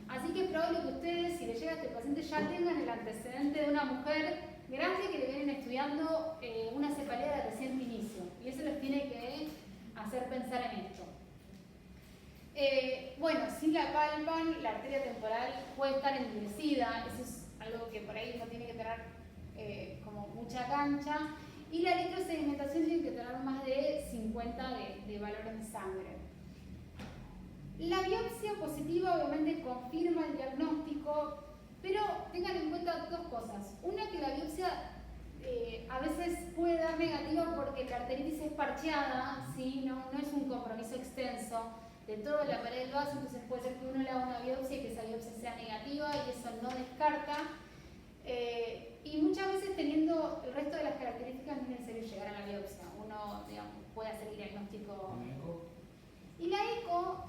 Así que es probable que ustedes, si les llega a este paciente, ya tengan el antecedente de una mujer grande que le vienen estudiando una cefalea de reciente inicio. Y eso les tiene que hacer pensar en esto. Bueno, si la palpan, la arteria temporal puede estar endurecida, eso es algo que por ahí no tiene que tener como mucha cancha. Y la electrosedimentación tiene que tener más de 50 de valores de sangre. La biopsia positiva obviamente confirma el diagnóstico, pero tengan en cuenta 2 cosas. Una, que la biopsia a veces puede dar negativa porque la arteritis es parcheada, ¿sí? No es un compromiso extenso de toda la pared del vaso, entonces puede ser que uno le haga una biopsia y que esa biopsia sea negativa y eso no descarta. Y muchas veces teniendo el resto de las características no es necesario llegar a la biopsia. Uno, digamos, puede hacer el diagnóstico. Y la eco,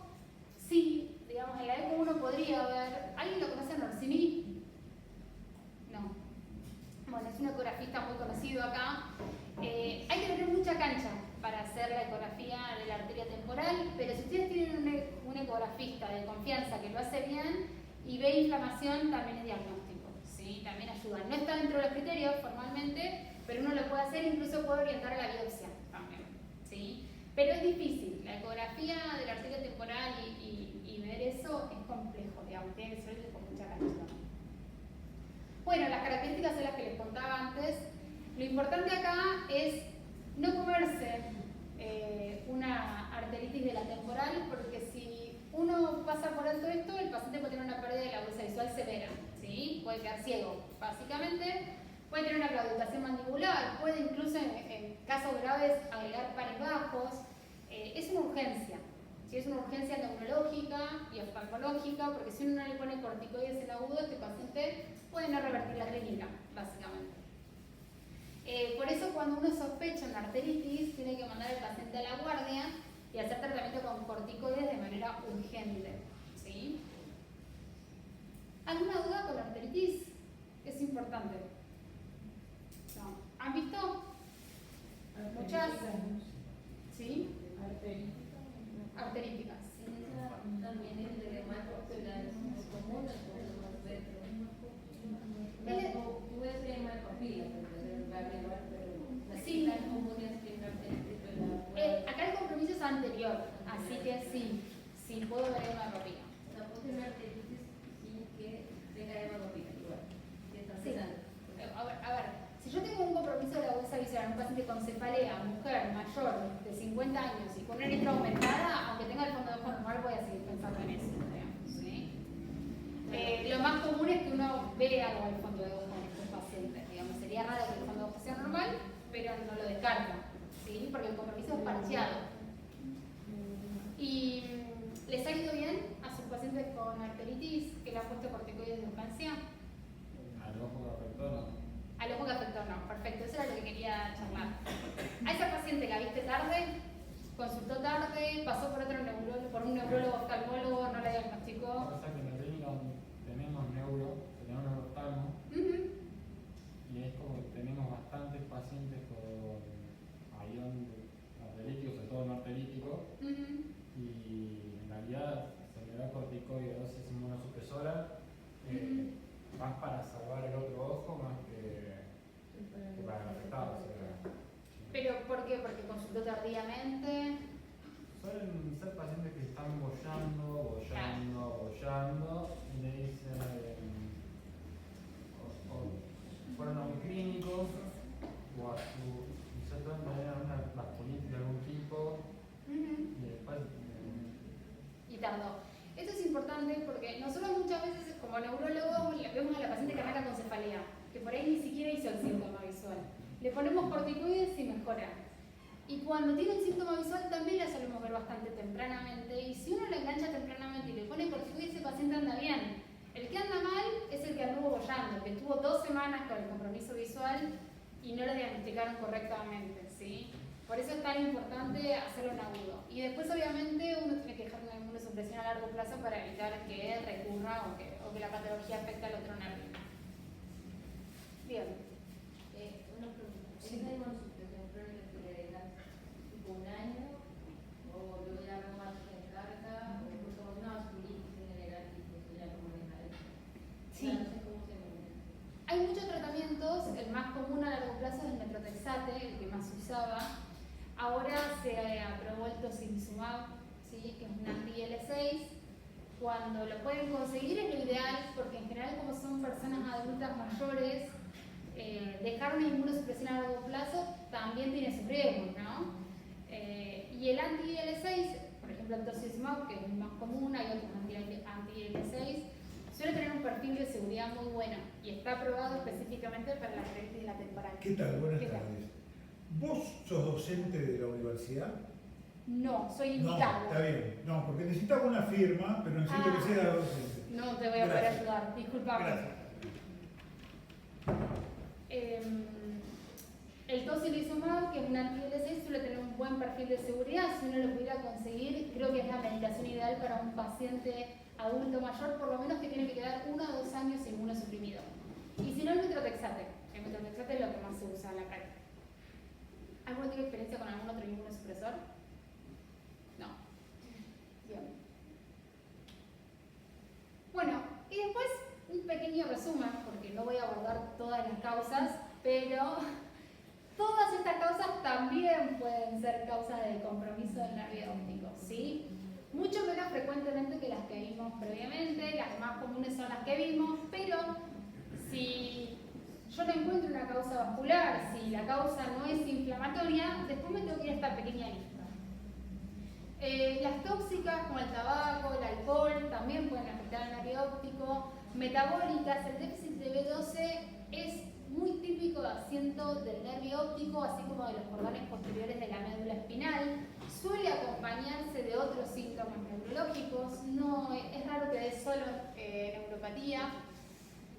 sí, digamos, en la eco uno podría ver. ¿Alguien lo conoce a Norsini? No. Bueno, es un ecografista muy conocido acá. Hay que tener mucha cancha para hacer la ecografía de la arteria temporal, pero si ustedes tienen un ecografista de confianza que lo hace bien y ve inflamación, también es diagnóstico, ¿sí? También ayuda. No está dentro de los criterios formalmente, pero uno lo puede hacer, incluso puede orientar a la biopsia también, ¿sí? Pero es difícil, la ecografía de la arteria temporal y ver eso es complejo, digamos, tiene que ser con mucha cancha. Bueno, las características son las que les contaba antes. Lo importante acá es no comerse una arteritis de la temporal, porque si uno pasa por alto esto, el paciente puede tener una pérdida de la agudeza visual severa, ¿sí? Puede quedar ciego, básicamente. Puede tener una claudicación mandibular, puede incluso en casos graves agregar pares bajos. Es una urgencia, ¿sí? Es una urgencia neurológica y oftalmológica, porque si uno no le pone corticoides en agudo, este paciente puede no revertir la clínica, básicamente. Por eso cuando uno sospecha una arteritis, tiene que mandar al paciente a la guardia y hacer tratamiento con corticoides de manera urgente, ¿sí? ¿Alguna duda con la arteritis? Es importante. No. ¿Han visto? Muchas. ¿Sí? Arteríticas. También el de macrocelular es muy común, es más dentro. Puede ser macrofila, pero las Sí. más comunes que la Acá el compromiso es anterior, así que sí puedo ver hematopía. o sea, puede ser una arteritis sin que tenga hematopía, igual. Que está Sí. cesando. A ver, si yo tengo un compromiso de la agudeza visual en un paciente con cefalea, mujer, mayor, de 50 años y con una letra aumentada, aunque tenga el fondo de ojo normal, voy a seguir pensando en eso, digamos, ¿sí? Lo más común es que uno vea algo al fondo de ojo en estos pacientes, digamos. Sería raro que el fondo de ojo sea normal, pero no lo descarta, ¿sí? Porque el compromiso es parcheado. ¿Y les ha ido bien a sus pacientes con arteritis que le han puesto corticoides de urgencia? Al ojo que afectó, no. Al ojo que afectó, no. Perfecto, eso era lo que quería charlar. A esa paciente la viste tarde, consultó tarde, pasó por otro neurólogo, por un neurólogo oftalmólogo, no la diagnosticó. Lo que pasa es que en la clínica tenemos neuro, tenemos oftalmo, Ujú. y es como que tenemos bastantes pacientes más para salvar el otro ojo más que para el afectado. O sea, ¿Pero por qué? ¿Porque consultó tardíamente? suelen ser pacientes que están bollando, y le dicen, o fueron a un clínico o a su, quizás tener una vasculitis de algún tipo, y después Y tardó. Esto es importante porque nosotros muchas veces como neurólogos vemos a la paciente que arranca con cefalea, que por ahí ni siquiera hizo el síntoma visual. Le ponemos corticoides y mejora. Y cuando tiene un síntoma visual también la solemos ver bastante tempranamente, y si uno la engancha tempranamente y le pone corticoides, ese paciente anda bien. El que anda mal es el que anduvo bollando, que estuvo 2 semanas con el compromiso visual y no lo diagnosticaron correctamente, ¿sí? Por eso es tan importante hacerlo en agudo. Y después, obviamente, uno tiene que dejar una inmunosupresión a largo plazo para evitar que recurra o que la patología afecte al otro nervio. Bien. Una pregunta. ¿Esa inmunosupresión crónica que le dejan tipo un año? ¿O luego ya no más se encarga? ¿O porque como una vasculitis en general, tipo, eso ya no maneja eso? Sí. No sé cómo se maneja. Hay muchos tratamientos, el más común a largo plazo es el metrotexate, el que más se usaba. Ahora se aprobó el tocilizumab, ¿sí? Que es un anti-IL-6. Cuando lo pueden conseguir es lo ideal, porque en general como son personas adultas mayores, dejar una inmunosupresión a largo plazo también tiene sus riesgos, ¿no? Y el anti-IL-6, por ejemplo el tocilizumab, que es el más común, hay otros anti-IL-6, suele tener un perfil de seguridad muy bueno y está aprobado específicamente para la artritis de la temporal. ¿Qué tal? Buenas ¿Qué tal? tardes. ¿Vos sos docente de la universidad? No, soy No, invitado. está bien. No, porque necesitaba una firma, pero necesito que sea docente. No te voy a poder Gracias. ayudar, disculpame. Gracias. El tocilizumab, que es un anti-IL-6, suele tener un buen perfil de seguridad. Si uno lo pudiera conseguir, creo que es la medicación ideal para un paciente adulto mayor, por lo menos que tiene que quedar 1 o 2 años inmunosuprimido. Y si no, el metrotexate. El metrotexate es lo que más se usa en la práctica. ¿Alguno tiene experiencia con algún otro inmunosupresor? No. Bien. Bueno, y después un pequeño resumen, porque no voy a abordar todas las causas, pero todas estas causas también pueden ser causas de compromiso del nervio óptico, ¿sí? Mucho menos frecuentemente que las que vimos previamente, las más comunes son las que vimos, pero si yo no encuentro una causa vascular, si la causa no es inflamatoria, después me tengo que ir a esta pequeña lista. Las tóxicas como el tabaco, el alcohol, también pueden afectar al nervio óptico. Metabólicas, el déficit de B12 es muy típico de asiento del nervio óptico, así como de los cordones posteriores de la médula espinal. Suele acompañarse de otros síntomas neurológicos, no es raro que dé solo neuropatía.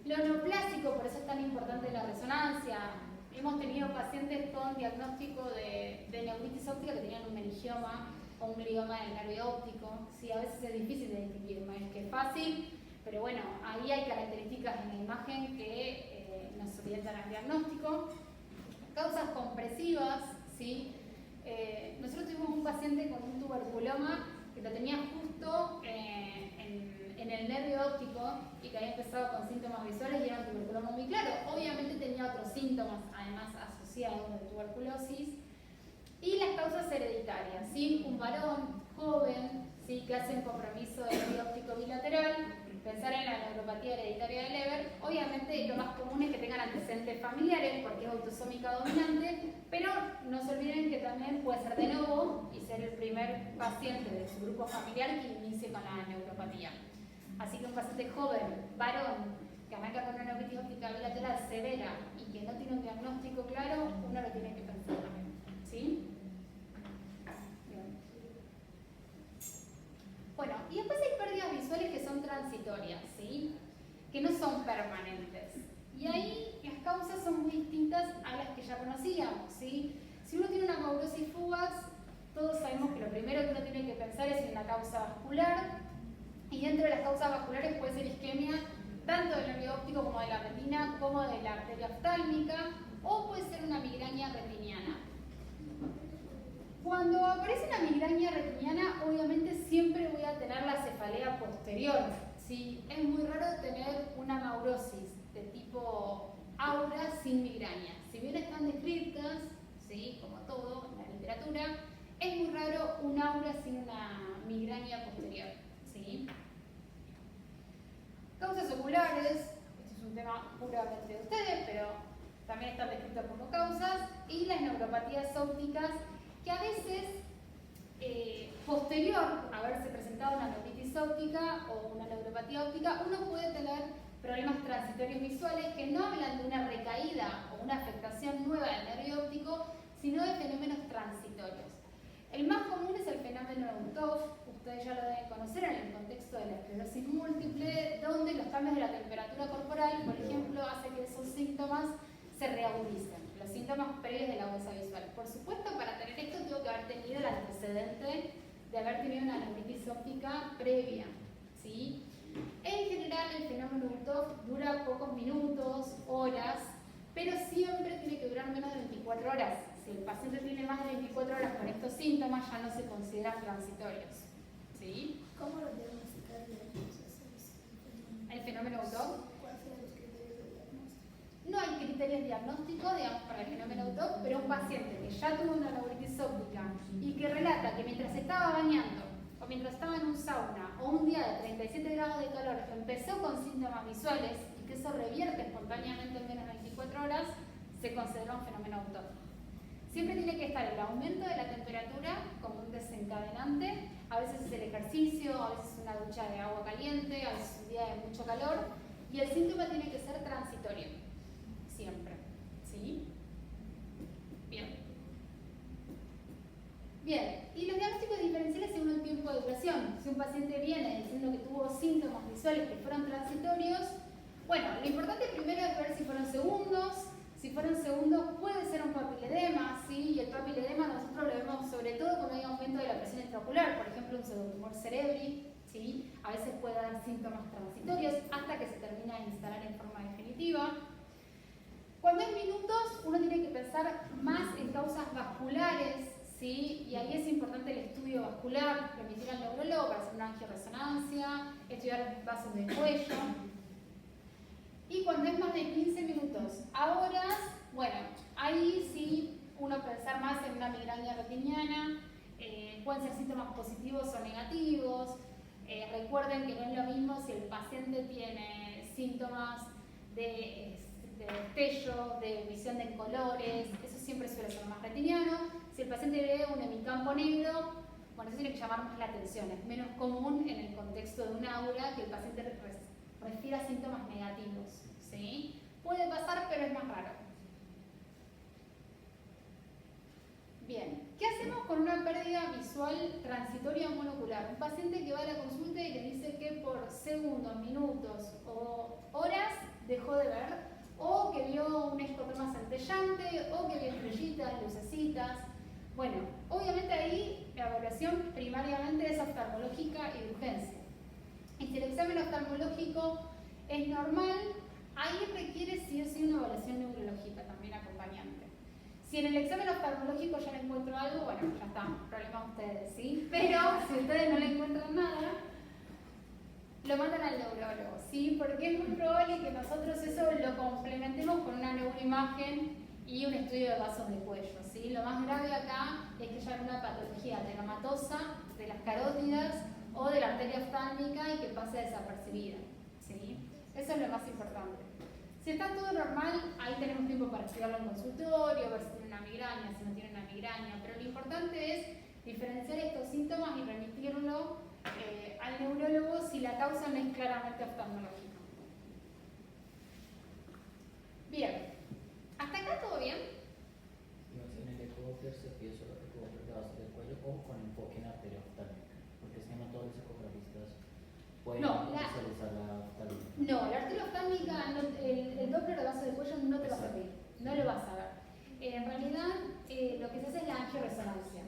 Lo neoplásico, por eso es tan importante la resonancia. Hemos tenido pacientes con diagnóstico de neuritis óptica que tenían un meningioma o un glioma del nervio óptico. Sí, a veces es difícil de distinguir, no es que es fácil, pero bueno, ahí hay características en la imagen que nos orientan al diagnóstico. Causas compresivas, ¿sí? Nosotros tuvimos un paciente con un tuberculoma que lo tenía justo en el nervio óptico y que había empezado con síntomas visuales y era un tuberculoma muy claro. Obviamente tenía otros síntomas, además asociados de tuberculosis. Y las causas hereditarias, ¿sí? Un varón joven, ¿sí? Que hace un compromiso de nervio óptico bilateral, pensar en la neuropatía hereditaria de Leber. Obviamente lo más común es que tengan antecedentes familiares porque es autosómica dominante, pero no se olviden que también puede ser de nuevo y ser el primer paciente de su grupo familiar que inicie con la neuropatía. Así que un paciente joven, varón, que arranca con una neuritis óptica bilateral severa y que no tiene un diagnóstico claro, uno lo tiene que pensar también, ¿sí? Bien. Bueno, y después hay pérdidas visuales que son transitorias, ¿sí? Que no son permanentes. Y ahí las causas son muy distintas a las que ya conocíamos, ¿sí? Si uno tiene una maurosis fugaz, todos sabemos que lo primero que uno tiene que pensar es en la causa vascular, y dentro de las causas vasculares puede ser isquemia tanto del nervio óptico como de la retina, como de la arteria oftálmica, o puede ser una migraña retiniana. Cuando aparece una migraña retiniana, obviamente siempre voy a tener la cefalea posterior, ¿sí? Es muy raro tener una maurosis. tipo aura sin migraña. Si bien están descritas, ¿sí? Como todo en la literatura, es muy raro un aura sin una migraña posterior, ¿sí? Causas oculares, este es un tema puramente de ustedes, pero también están descritas como causas, y las neuropatías ópticas, que a veces, posterior a haberse presentado una neuritis óptica o una neuropatía óptica, uno puede tener problemas transitorios visuales que no hablan de una recaída o una afectación nueva del nervio óptico, sino de fenómenos transitorios. El más común es el fenómeno Utov, ustedes ya lo deben conocer en el contexto de la esclerosis múltiple, donde los cambios de la temperatura corporal, por ejemplo, hace que esos síntomas se reagudicen, los síntomas previos de la agudeza visual. Por supuesto, para tener esto tengo que haber tenido el antecedente de haber tenido una neuritis óptica previa, ¿sí? En general, el fenómeno Utov dura pocos minutos, horas, pero siempre tiene que durar menos de 24 horas. Si el paciente tiene más de 24 horas con estos síntomas, ya no se consideran transitorios, ¿sí? ¿Cómo lo diagnosticarían? El fenómeno Utov. ¿Cuáles serían los criterios de diagnóstico? No hay criterios diagnósticos, digamos, para el fenómeno Utov, pero un paciente que ya tuvo una neuritis óptica y que relata que mientras estaba bañando o mientras estaba en un sauna o un día de 37 grados de calor empezó con síntomas visuales y que eso revierte espontáneamente en menos de 24 horas, se considera un fenómeno Utov. Siempre tiene que estar el aumento de la temperatura como un desencadenante, a veces es el ejercicio, a veces una ducha de agua caliente, a veces un día de mucho calor, y el síntoma tiene que ser transitorio, siempre, ¿sí? Bien. Bien, y los diagnósticos diferenciales según el tiempo de duración. Si un paciente viene diciendo que tuvo síntomas visuales que fueron transitorios, bueno, lo importante primero es ver si fueron segundos. Si fueron segundos puede ser un papiledema, ¿sí? Y el papiledema nosotros lo vemos sobre todo cuando hay aumento de la presión extraocular, por ejemplo un pseudotumor cerebri, ¿sí? A veces puede dar síntomas transitorios hasta que se termina de instalar en forma definitiva. Cuando hay minutos uno tiene que pensar más en causas vasculares, ¿sí? Y ahí es importante el estudio vascular, remitir al neurólogo para hacer una angioresonancia, estudiar vasos del cuello. Y cuando es más de 15 minutos a horas, bueno, ahí sí uno pensar más en una migraña retiniana, pueden ser síntomas positivos o negativos. Recuerden que no es lo mismo si el paciente tiene síntomas de destello, de visión de colores, eso siempre suele ser más retiniano. Si el paciente ve un hemicampo negro, bueno, eso tiene que llamar más la atención, es menos común en el contexto de un aura que el paciente refiera síntomas negativos, ¿sí? Puede pasar, pero es más raro. Bien, ¿qué hacemos con una pérdida visual transitoria monocular? Un paciente que va a la consulta y le dice que por segundos, minutos o horas dejó de ver, o que vio un escotoma centellante, o que vio estrellitas, lucecitas. Bueno, obviamente ahí la evaluación primariamente es oftalmológica y de urgencia. Y si el examen oftalmológico es normal, ahí requiere sí o sí una evaluación neurológica también acompañante. Si en el examen oftalmológico ya le encuentro algo, bueno, ya está, problema de ustedes, ¿sí? Pero si ustedes no le encuentran nada, lo mandan al neurólogo, ¿sí? Porque es muy probable que nosotros eso lo complementemos con una neuroimagen y un estudio de vasos de cuello, ¿sí? Lo más grave acá es que haya una patología adenomatosa de las carótidas o de la arteria oftálmica y que pase desapercibida, ¿sí? Eso es lo más importante. Si está todo normal, ahí tenemos tiempo para estudiarlo en consultorio, ver si tiene una migraña, si no tiene una migraña, pero lo importante es diferenciar estos síntomas y remitirlo al neurólogo si la causa no es claramente oftalmológica. Bien, ¿hasta acá todo bien? En el ecógrafo se pide solo ecógrafo de base del cuello o con enfoque en arteria oftálmica, porque es que no todos los ecografistas pueden visualizar la oftalmia. No, la arteria oftálmica, el Doppler de base del cuello no te va a servir, no lo vas a ver. En realidad, lo que se hace es la angioresonancia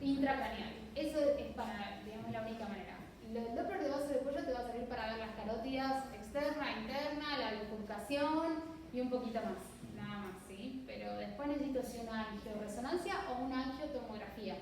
intracraneal. Eso es para, digamos, la única manera. El Doppler de base del cuello te va a servir para ver las carótidas externa, interna, la bifurcación y un poquito más, nada más, ¿sí? Pero después necesito si una angioresonancia o una angiotomografía.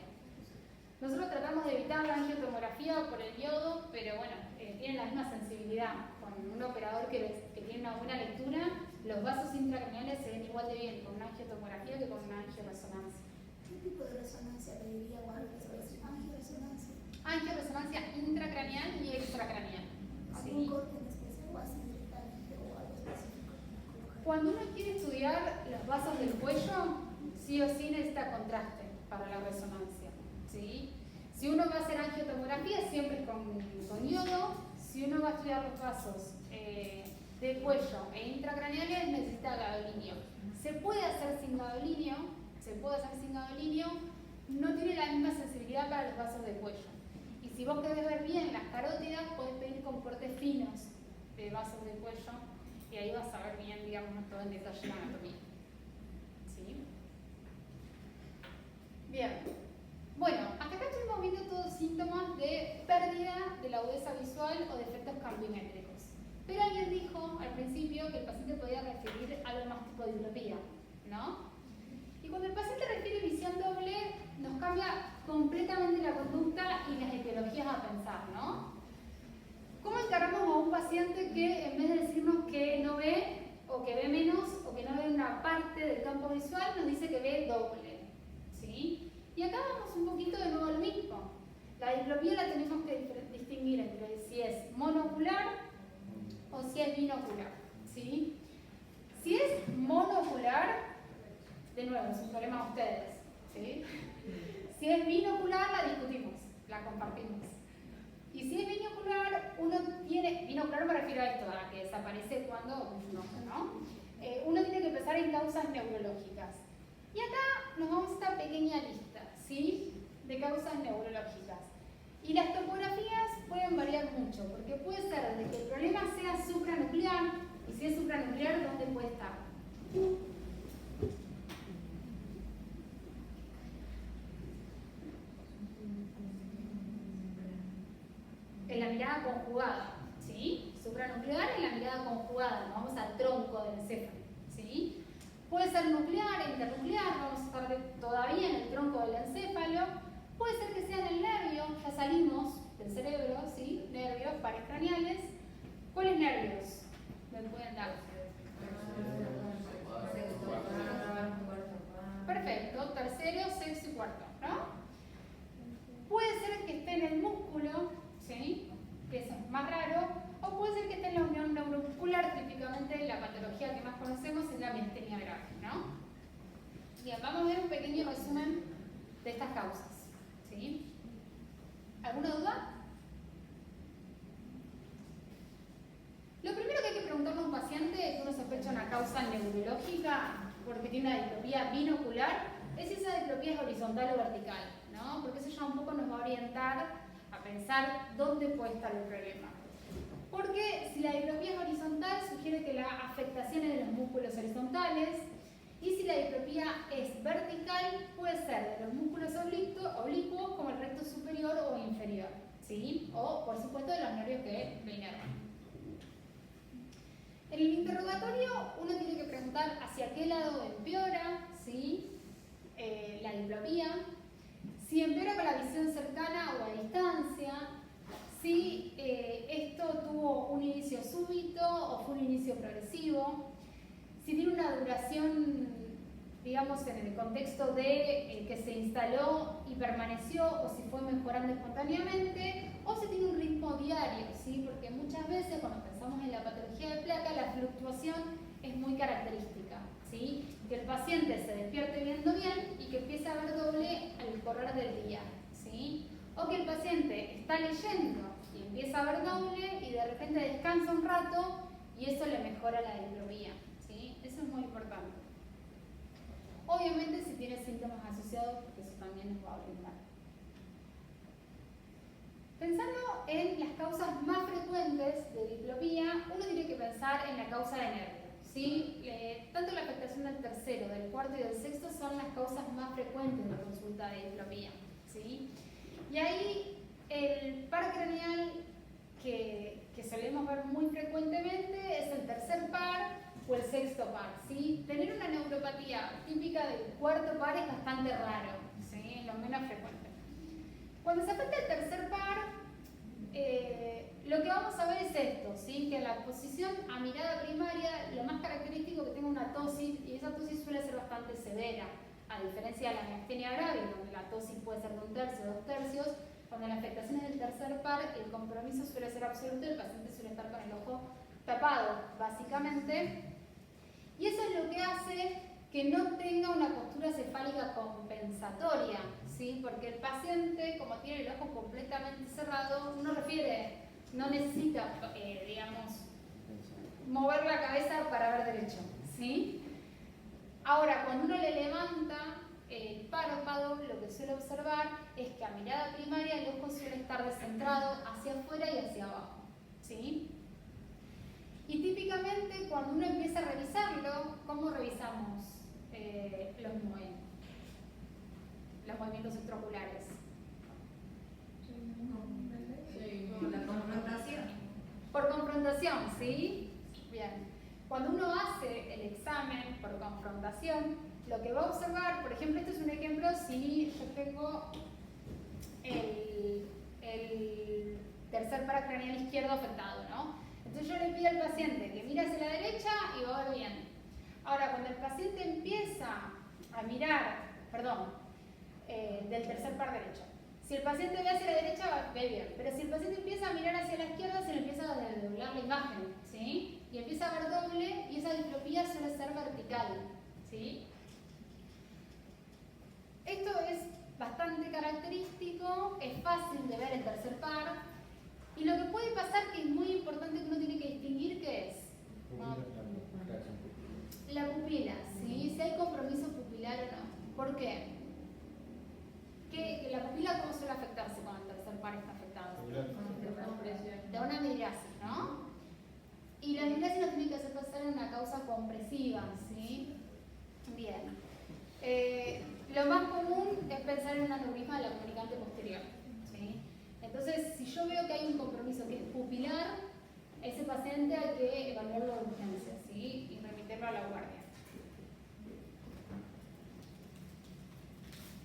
Nosotros tratamos de evitar la angiotomografía por el diodo, pero bueno, tienen la misma sensibilidad. Con un operador que tiene una buena lectura, los vasos intracraneales se ven igual de bien con una angiotomografía que con una angioresonancia. ¿Qué tipo de resonancia le diría o algo que se llama angioresonancia? Angioresonancia intracraneal y extracraneal. ¿Algún ¿Sí? corte en especial o así directamente o algo específico? Cuando uno quiere estudiar los vasos del cuello, sí o sí necesita contraste para la resonancia. ¿Sí? Si uno va a hacer angiotomografía, siempre es con yodo. Si uno va a estudiar los vasos de cuello e intracraneales, necesita gadolinio. Se puede hacer sin gadolinio, no tiene la misma sensibilidad para los vasos de cuello. Y si vos querés ver bien las carótidas, podés pedir con cortes finos de vasos de cuello y ahí vas a ver bien, digamos, todo en detalle la anatomía. ¿Sí? Bien. Bueno, hasta acá estuvimos viendo todos síntomas de pérdida de la agudeza visual o de efectos campimétricos. Pero alguien dijo al principio que el paciente podía referir algo más tipo de diplopía, ¿no? Y cuando el paciente refiere visión doble, nos cambia completamente la conducta y las etiologías a pensar, ¿no? ¿Cómo encaramos a un paciente que en vez de decirnos que no ve, o que ve menos, o que no ve una parte del campo visual, nos dice que ve doble? ¿Sí? Y acá vamos un poquito de nuevo al mismo. La diplopía la tenemos que distinguir entre si es monocular o si es binocular. ¿Sí? Si es monocular, de nuevo, es un problema de ustedes. ¿Sí? Si es binocular, la discutimos, la compartimos. Y si es binocular, uno tiene, binocular me refiero a esto, a que desaparece cuando ¿no? Uno tiene que pensar en causas neurológicas. Y acá nos vamos a esta pequeña lista, ¿sí? De causas neurológicas. Y las topografías pueden variar mucho, porque puede ser de que el problema sea supranuclear, y si es supranuclear, ¿dónde puede estar? En la mirada conjugada, ¿sí? Supranuclear en la mirada conjugada, nos vamos al tronco del encéfalo, ¿sí? Puede ser nuclear, internuclear, vamos a estar todavía en el tronco del encéfalo. Puede ser que sea en el nervio, ya salimos del cerebro, ¿sí? Nervios, pares craneales. ¿Cuáles nervios me pueden dar? Perfecto, tercero, sexto y cuarto, ¿no? Puede ser que esté en el músculo, ¿sí? Que eso es más raro, o puede ser que esté en la unión neuromuscular, típicamente la patología que más conocemos es la miastenia grave, ¿no? Bien, vamos a ver un pequeño resumen de estas causas, ¿sí? ¿Alguna duda? Lo primero que hay que preguntarle a un paciente que uno sospecha una causa neurológica porque tiene una diplopía binocular es si esa diplopía es horizontal o vertical, ¿no? Porque eso ya un poco nos va a orientar a pensar dónde puede estar el problema. Porque si la diplopía es horizontal, sugiere que la afectación es de los músculos horizontales, y si la diplopía es vertical, puede ser de los músculos oblicuos como el recto superior o inferior, ¿sí? O, por supuesto, de los nervios que lo inervan. En el interrogatorio, uno tiene que preguntar hacia qué lado empeora, ¿sí? La diplopía, si empeora con la visión cercana o a distancia, si esto tuvo un inicio súbito o fue un inicio progresivo, si tiene una duración, digamos, en el contexto de que se instaló y permaneció, o si fue mejorando espontáneamente, o si tiene un ritmo diario, ¿sí? Porque muchas veces cuando pensamos en la patología de placa, la fluctuación es muy característica, ¿sí? Que el paciente se despierte viendo bien y que empiece a ver doble al correr del día, ¿sí? O que el paciente está leyendo y empieza a ver doble y de repente descansa un rato y eso le mejora la diplopía, ¿sí? Eso es muy importante. Obviamente si tiene síntomas asociados, porque eso también nos va a brindar. Pensando en las causas más frecuentes de diplopía, uno tiene que pensar en la causa de nervio, ¿sí? Tanto la afectación del tercero, del cuarto y del sexto son las causas más frecuentes de consulta de diplopía, ¿sí? Y ahí el par craneal que solemos ver muy frecuentemente es el tercer par o el sexto par, ¿sí? Tener una neuropatía típica del cuarto par es bastante raro, ¿sí? Lo menos frecuente. Cuando se afecta el tercer par, lo que vamos a ver es esto, ¿sí? Que la exposición a mirada primaria, lo más característico es que tenga una tosis, y esa tosis suele ser bastante severa, a diferencia de la miastenia gravis, donde la tosis puede ser de 1/3 o 2/3, cuando la afectación es del tercer par, el compromiso suele ser absoluto, el paciente suele estar con el ojo tapado, básicamente, y eso es lo que hace que no tenga una postura cefálica compensatoria, ¿sí? Porque el paciente, como tiene el ojo completamente cerrado, no necesita, digamos, mover la cabeza para ver derecho, ¿sí? Ahora, cuando uno le levanta el párpado, lo que suele observar es que a mirada primaria el ojo suele estar descentrado hacia afuera y hacia abajo, ¿sí? Y típicamente cuando uno empieza a revisarlo, ¿cómo revisamos los movimientos extraoculares? Con la confrontación. Por confrontación, ¿sí? Bien. Cuando uno hace el examen por confrontación, lo que va a observar, por ejemplo, este es un ejemplo si yo tengo el tercer paracraneal izquierdo afectado, ¿no? Entonces yo le pido al paciente que mire hacia la derecha y va a ver bien. Ahora, cuando el paciente empieza a mirar, del tercer par derecho, si el paciente ve hacia la derecha, ve bien, pero si el paciente empieza a mirar hacia la izquierda, se le empieza a desdoblar la imagen, ¿sí? Y empieza a ver doble, y esa diplopía suele ser vertical, ¿sí? Esto es bastante característico, es fácil de ver el tercer par, y lo que puede pasar, que es muy importante que uno tiene que distinguir, ¿qué es? La pupila, ¿sí? Si hay compromiso pupilar o no. ¿Por qué? ¿La pupila cómo suele afectarse cuando el tercer par está afectado? De una midriasis, ¿no? Y la midriasis nos tiene que hacer pasar en una causa compresiva, ¿sí? Bien. Lo más común es pensar en un aneurisma de la comunicante posterior, ¿sí? Entonces, si yo veo que hay un compromiso que es pupilar, ese paciente hay que evaluarlo de urgencia, ¿sí? Y remitirlo a la guardia.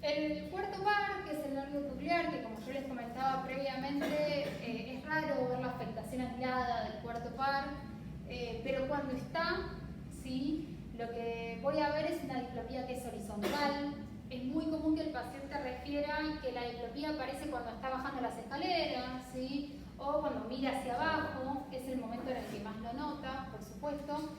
El cuarto par, que es el nervio nuclear, que como yo les comentaba previamente, es raro ver la afectación aislada del cuarto par, pero cuando está, ¿sí? Lo que voy a ver es una diplopía que es horizontal. Es muy común que el paciente refiera que la diplopía aparece cuando está bajando las escaleras, ¿sí? O cuando mira hacia abajo, es el momento en el que más lo nota, por supuesto.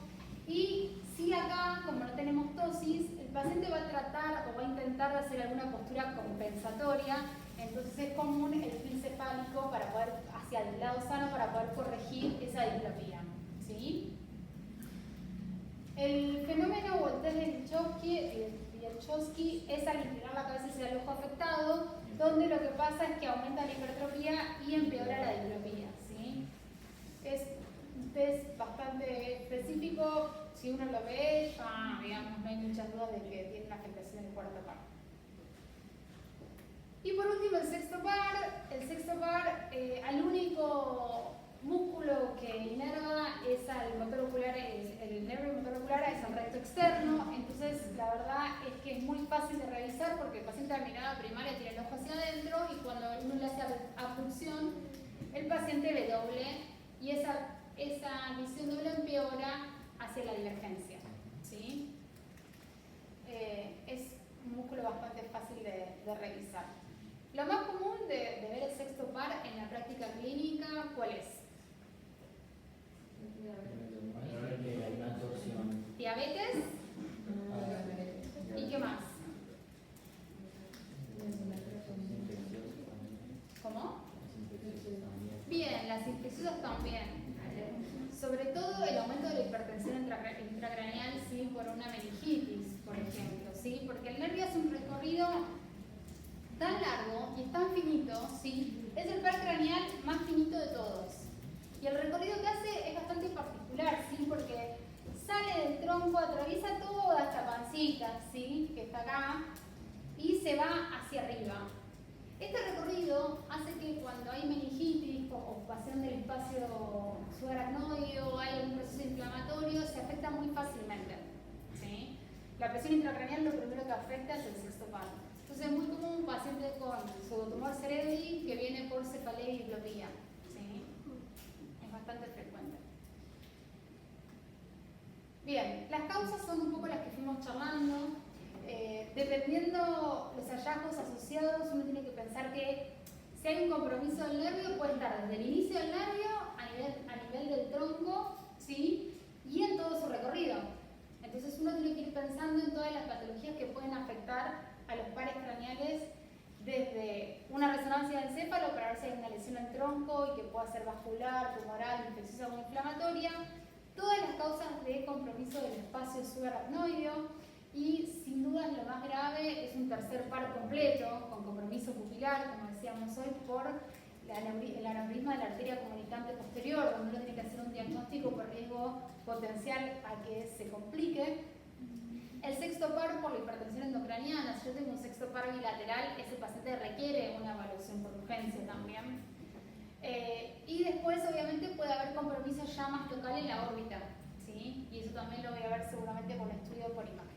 Y si acá, como no tenemos tosis, el paciente va a tratar o va a intentar de hacer alguna postura compensatoria, entonces es común el fil cefálico para poder, hacia el lado sano, para poder corregir esa diplopía, ¿sí? El fenómeno o el test de Chomsky es al inclinar la cabeza hacia el ojo afectado, donde lo que pasa es que aumenta la hipertrofia y empeora la diplopía, ¿sí? Es un test bastante específico, si uno lo ve, ya digamos, no hay muchas dudas de que tiene una afectación del cuarto par. Y por último, el sexto par, al único músculo que inerva es al motor ocular, el nervio motor ocular es al recto externo, entonces la verdad es que es muy fácil de revisar porque el paciente a mirada primaria tiene el ojo hacia adentro y cuando uno le hace abducción, el paciente ve doble y esa visión doble empeora hacia la divergencia, ¿sí? Es un músculo bastante fácil de revisar. Lo más común de ver el sexto par en la práctica clínica, ¿cuál es? Una torsión. ¿Diabetes? ¿Y qué más? ¿Cómo? Bien, las infecciosas también. Sobre todo el aumento de la hipertensión intracraneal, ¿sí? Por una meningitis, por ejemplo, ¿sí? Porque el nervio hace un recorrido tan largo y es tan finito, ¿sí? Es el par craneal más finito de todos. Y el recorrido que hace es bastante particular, ¿sí? Porque sale del tronco, atraviesa toda esta pancita, ¿sí? Que está acá, y se va hacia arriba. Este recorrido hace que cuando hay meningitis, ocupación del espacio subaracnoideo, hay algún proceso inflamatorio, se afecta muy fácilmente, ¿sí? La presión intracraneal lo primero que afecta es el sexto par. Entonces es muy común un paciente con pseudotumor cerebri que viene por cefalea y diplopía, ¿sí? bastante frecuente. Bien, las causas son un poco las que fuimos charlando. Dependiendo los hallazgos asociados, uno tiene que pensar que si hay un compromiso del nervio, puede estar desde el inicio del nervio a nivel del tronco, ¿sí? Y en todo su recorrido. Entonces uno tiene que ir pensando en todas las patologías que pueden afectar a los pares craneales, desde una resonancia del encéfalo para ver si hay una lesión en el tronco y que pueda ser vascular, tumoral, infecciosa o inflamatoria, todas las causas de compromiso del espacio subaracnoideo, y sin duda lo más grave es un tercer par completo con compromiso pupilar, como decíamos hoy, por el aneurisma de la arteria comunicante posterior, donde uno tiene que hacer un diagnóstico por riesgo potencial a que se complique. El sexto par por la hipertensión endocraniana. Si yo tengo un sexto par bilateral, ese paciente requiere una evaluación por urgencia también. Y después, obviamente, puede haber compromiso ya más local en la órbita, ¿sí? Y eso también lo voy a ver seguramente con estudio por imágenes.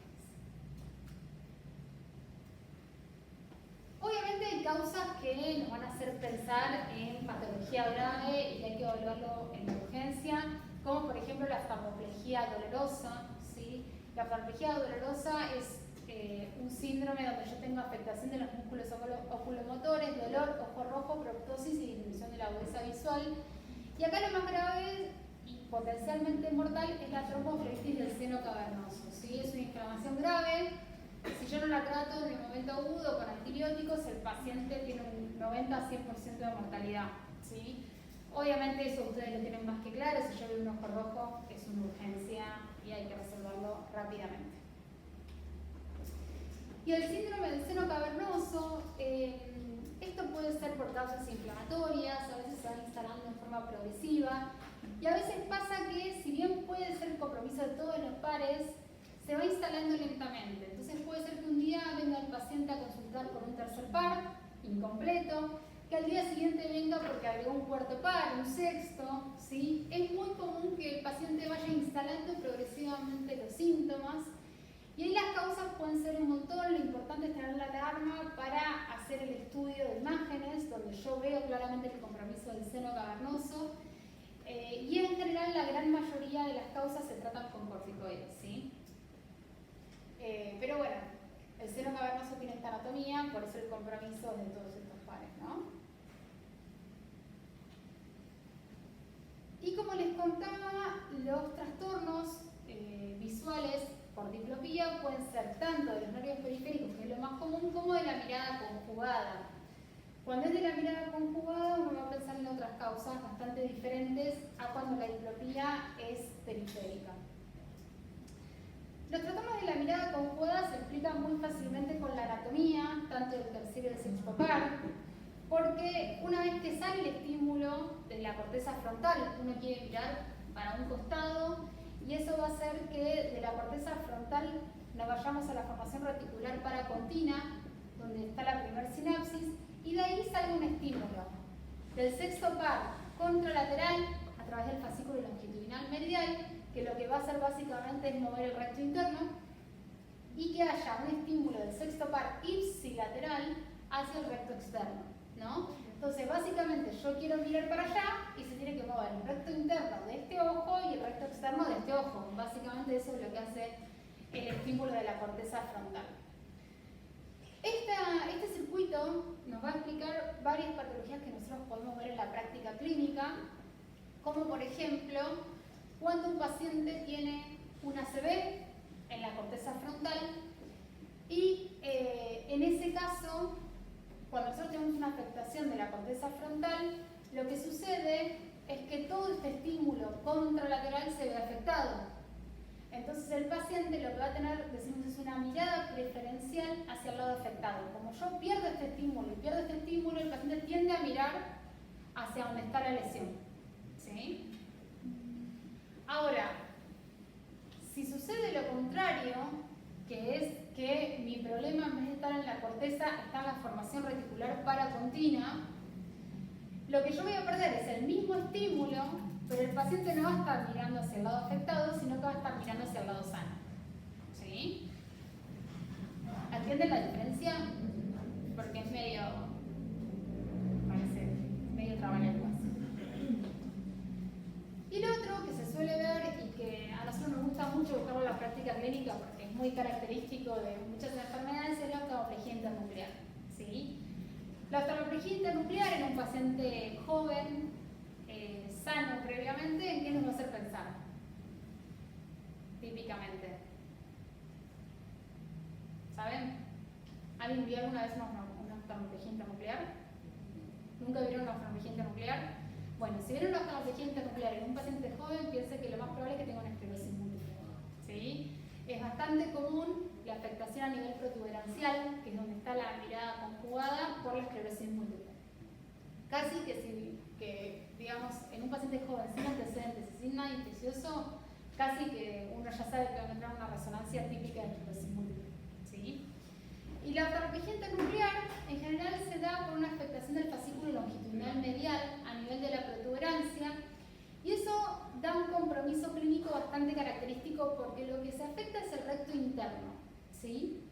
Obviamente hay causas que nos van a hacer pensar en patología grave y hay que evaluarlo en la urgencia, como por ejemplo la oftalmoplejía dolorosa, ¿sí? La oftalmoplejía dolorosa es un síndrome donde yo tengo afectación de los músculos oculomotores, dolor, ojo rojo, proptosis y disminución de la agudeza visual. Y acá lo más grave y potencialmente mortal es la tromboflebitis del seno cavernoso, ¿sí? Es una inflamación grave. Si yo no la trato en el momento agudo con antibióticos, el paciente tiene un 90 a 100% de mortalidad, ¿sí? Obviamente eso ustedes lo tienen más que claro. Si yo veo un ojo rojo es una urgencia y hay que resolverlo rápidamente. Y el síndrome del seno cavernoso, esto puede ser por causas inflamatorias, a veces se va instalando en forma progresiva, y a veces pasa que, si bien puede ser el compromiso de todos los pares, se va instalando lentamente. Entonces puede ser que un día venga el paciente a consultar por un tercer par, incompleto, que al día siguiente venga porque agregó un cuarto par, un sexto, ¿sí? Es muy común que el paciente vaya instalando progresivamente los síntomas. Y ahí las causas pueden ser un montón. Lo importante es tener la alarma para hacer el estudio de imágenes, donde yo veo claramente el compromiso del seno cavernoso. Y en general la gran mayoría de las causas se tratan con corticoides, ¿sí? Pero bueno, el seno cavernoso tiene esta anatomía, por eso el compromiso de todos estos pares, ¿no? Y como les contaba, los trastornos visuales por diplopía pueden ser tanto de los nervios periféricos, que es lo más común, como de la mirada conjugada. Cuando es de la mirada conjugada, uno va a pensar en otras causas bastante diferentes a cuando la diplopía es periférica. Los trastornos de la mirada conjugada se explican muy fácilmente con la anatomía, tanto del tercer y del sexto par, porque una vez que sale el estímulo de la corteza frontal, uno quiere mirar para un costado, y eso va a hacer que de la corteza frontal nos vayamos a la formación reticular paracontina, donde está la primer sinapsis, y de ahí sale un estímulo del sexto par contralateral a través del fascículo longitudinal medial, que lo que va a hacer básicamente es mover el recto interno, y que haya un estímulo del sexto par ipsilateral hacia el recto externo, ¿no? Entonces, básicamente yo quiero mirar para allá y se tiene que mover el recto interno de este ojo y el recto externo de este ojo. Básicamente eso es lo que hace el estímulo de la corteza frontal. Este circuito nos va a explicar varias patologías que nosotros podemos ver en la práctica clínica, como por ejemplo, cuando un paciente tiene un ACV en la corteza frontal y en ese caso, cuando nosotros tenemos una afectación de la corteza frontal, lo que sucede es que todo este estímulo contralateral se ve afectado. Entonces el paciente lo que va a tener, decimos, es una mirada preferencial hacia el lado afectado. Como yo pierdo este estímulo y pierdo este estímulo, el paciente tiende a mirar hacia donde está la lesión, ¿sí? Ahora, si sucede lo contrario, que es que mi problema en vez de estar en la corteza está en la formación reticular paracontina, lo que yo voy a perder es el mismo estímulo, pero el paciente no va a estar mirando hacia el lado afectado, sino que va a estar mirando hacia el lado sano, ¿sí? ¿Entienden la diferencia? Porque es medio trabalenguas. muy característico de muchas enfermedades, es la oftalmoplejía internuclear. ¿Sí? La oftalmoplejía internuclear en un paciente joven, sano previamente, ¿en qué nos va a hacer pensar? Típicamente. ¿Saben? ¿Alguien vio alguna vez una oftalmoplejía internuclear? ¿Nunca vieron una oftalmoplejía internuclear? Bueno, si vieron una oftalmoplejía internuclear en un paciente joven, piense que lo más probable es que tenga una esclerosis múltiple. ¿Sí? Es bastante común la afectación a nivel protuberancial, que es donde está la mirada conjugada, por la esclerosis múltiple. Casi que digamos, en un paciente joven sin antecedentes y sin nada infeccioso, casi que uno ya sabe que va a encontrar una resonancia típica de esclerosis múltiple. ¿Sí? Y la oftalmoplejía internuclear en general se da por una afectación del fascículo longitudinal medial a nivel de la protuberancia, y eso da un compromiso clínico bastante característico porque lo que se afecta es el recto interno. ¿Sí?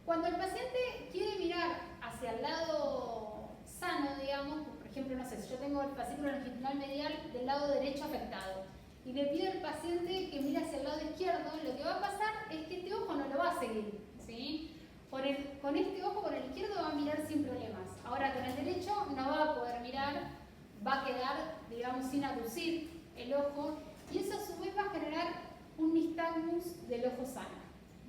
Cuando el paciente quiere mirar hacia el lado sano, digamos, por ejemplo, no sé, si yo tengo el fascículo longitudinal medial del lado derecho afectado y le pido al paciente que mire hacia el lado izquierdo, lo que va a pasar es que este ojo no lo va a seguir. ¿Sí? Con este ojo, con el izquierdo, va a mirar sin problemas. Ahora, con el derecho no va a poder mirar, va a quedar, digamos, sin aducir el ojo, y eso a su vez va a generar un nistagmus del ojo sano.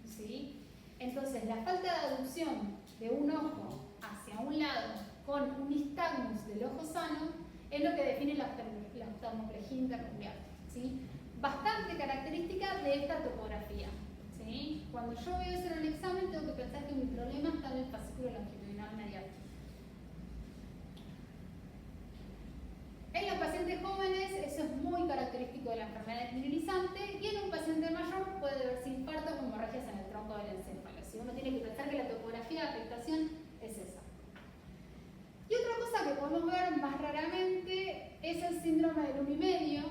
¿Sí? Entonces, la falta de aducción de un ojo hacia un lado con un nistagmus del ojo sano es lo que define la oftalmoplejía internuclear. ¿Sí? Bastante característica de esta topografía. ¿Sí? Cuando yo veo eso en el examen, tengo que pensar que mi problema está en el fascículo longitudinal medial. En los pacientes jóvenes eso es muy característico de la enfermedad esclerosante, y en un paciente mayor puede verse infarto con hemorragias en el tronco del encéfalo. Si uno tiene que pensar que la topografía de afectación es esa. Y otra cosa que podemos ver más raramente es el síndrome del 1 y medio,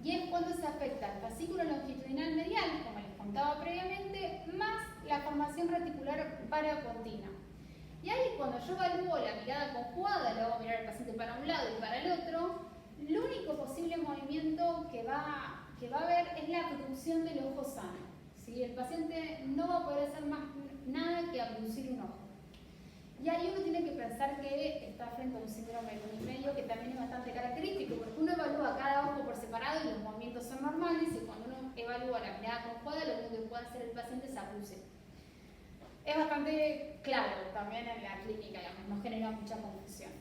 y es cuando se afecta el fascículo longitudinal medial, como les contaba previamente, más la formación reticular parapontina. Y ahí, cuando yo evalúo la mirada conjugada, le hago mirar al paciente para un lado y para el otro, el único posible movimiento que va a haber es la abducción del ojo sano. ¿Sí? El paciente no va a poder hacer más nada que abducir un ojo. Y ahí uno tiene que pensar que está frente a un síndrome del 1 y medio, que también es bastante característico, porque uno evalúa cada ojo por separado y los movimientos son normales, y cuando uno evalúa la mirada conjugada, lo único que puede hacer el paciente es abducir. Es bastante claro también en la clínica, digamos, no genera mucha confusión.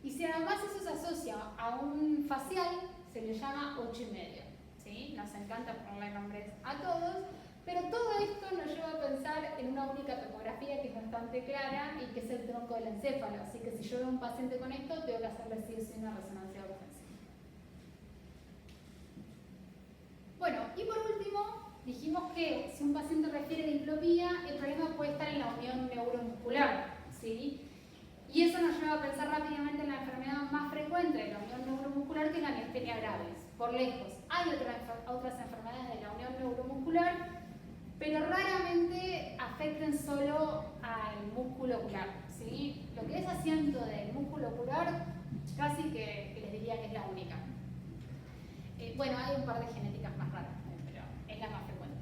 Y si además eso se asocia a un facial, se le llama 8 y medio. ¿Sí? Nos encanta ponerle nombres a todos, pero todo esto nos lleva a pensar en una única topografía que es bastante clara y que es el tronco del encéfalo. Así que si yo veo a un paciente con esto, tengo que hacerle sí o sí una resonancia de urgencia. Bueno, y por último, dijimos que si un paciente refiere diplopía, el problema puede estar en la unión neuromuscular. ¿Sí? Y eso nos lleva a pensar rápidamente en la enfermedad más frecuente de la unión neuromuscular, que es la miastenia gravis, por lejos. Hay otras enfermedades de la unión neuromuscular, pero raramente afecten solo al músculo ocular. ¿Sí? Lo que es asiento del músculo ocular, casi que les diría que es la única. Bueno, hay un par de genéticas más raras, pero es la más frecuente.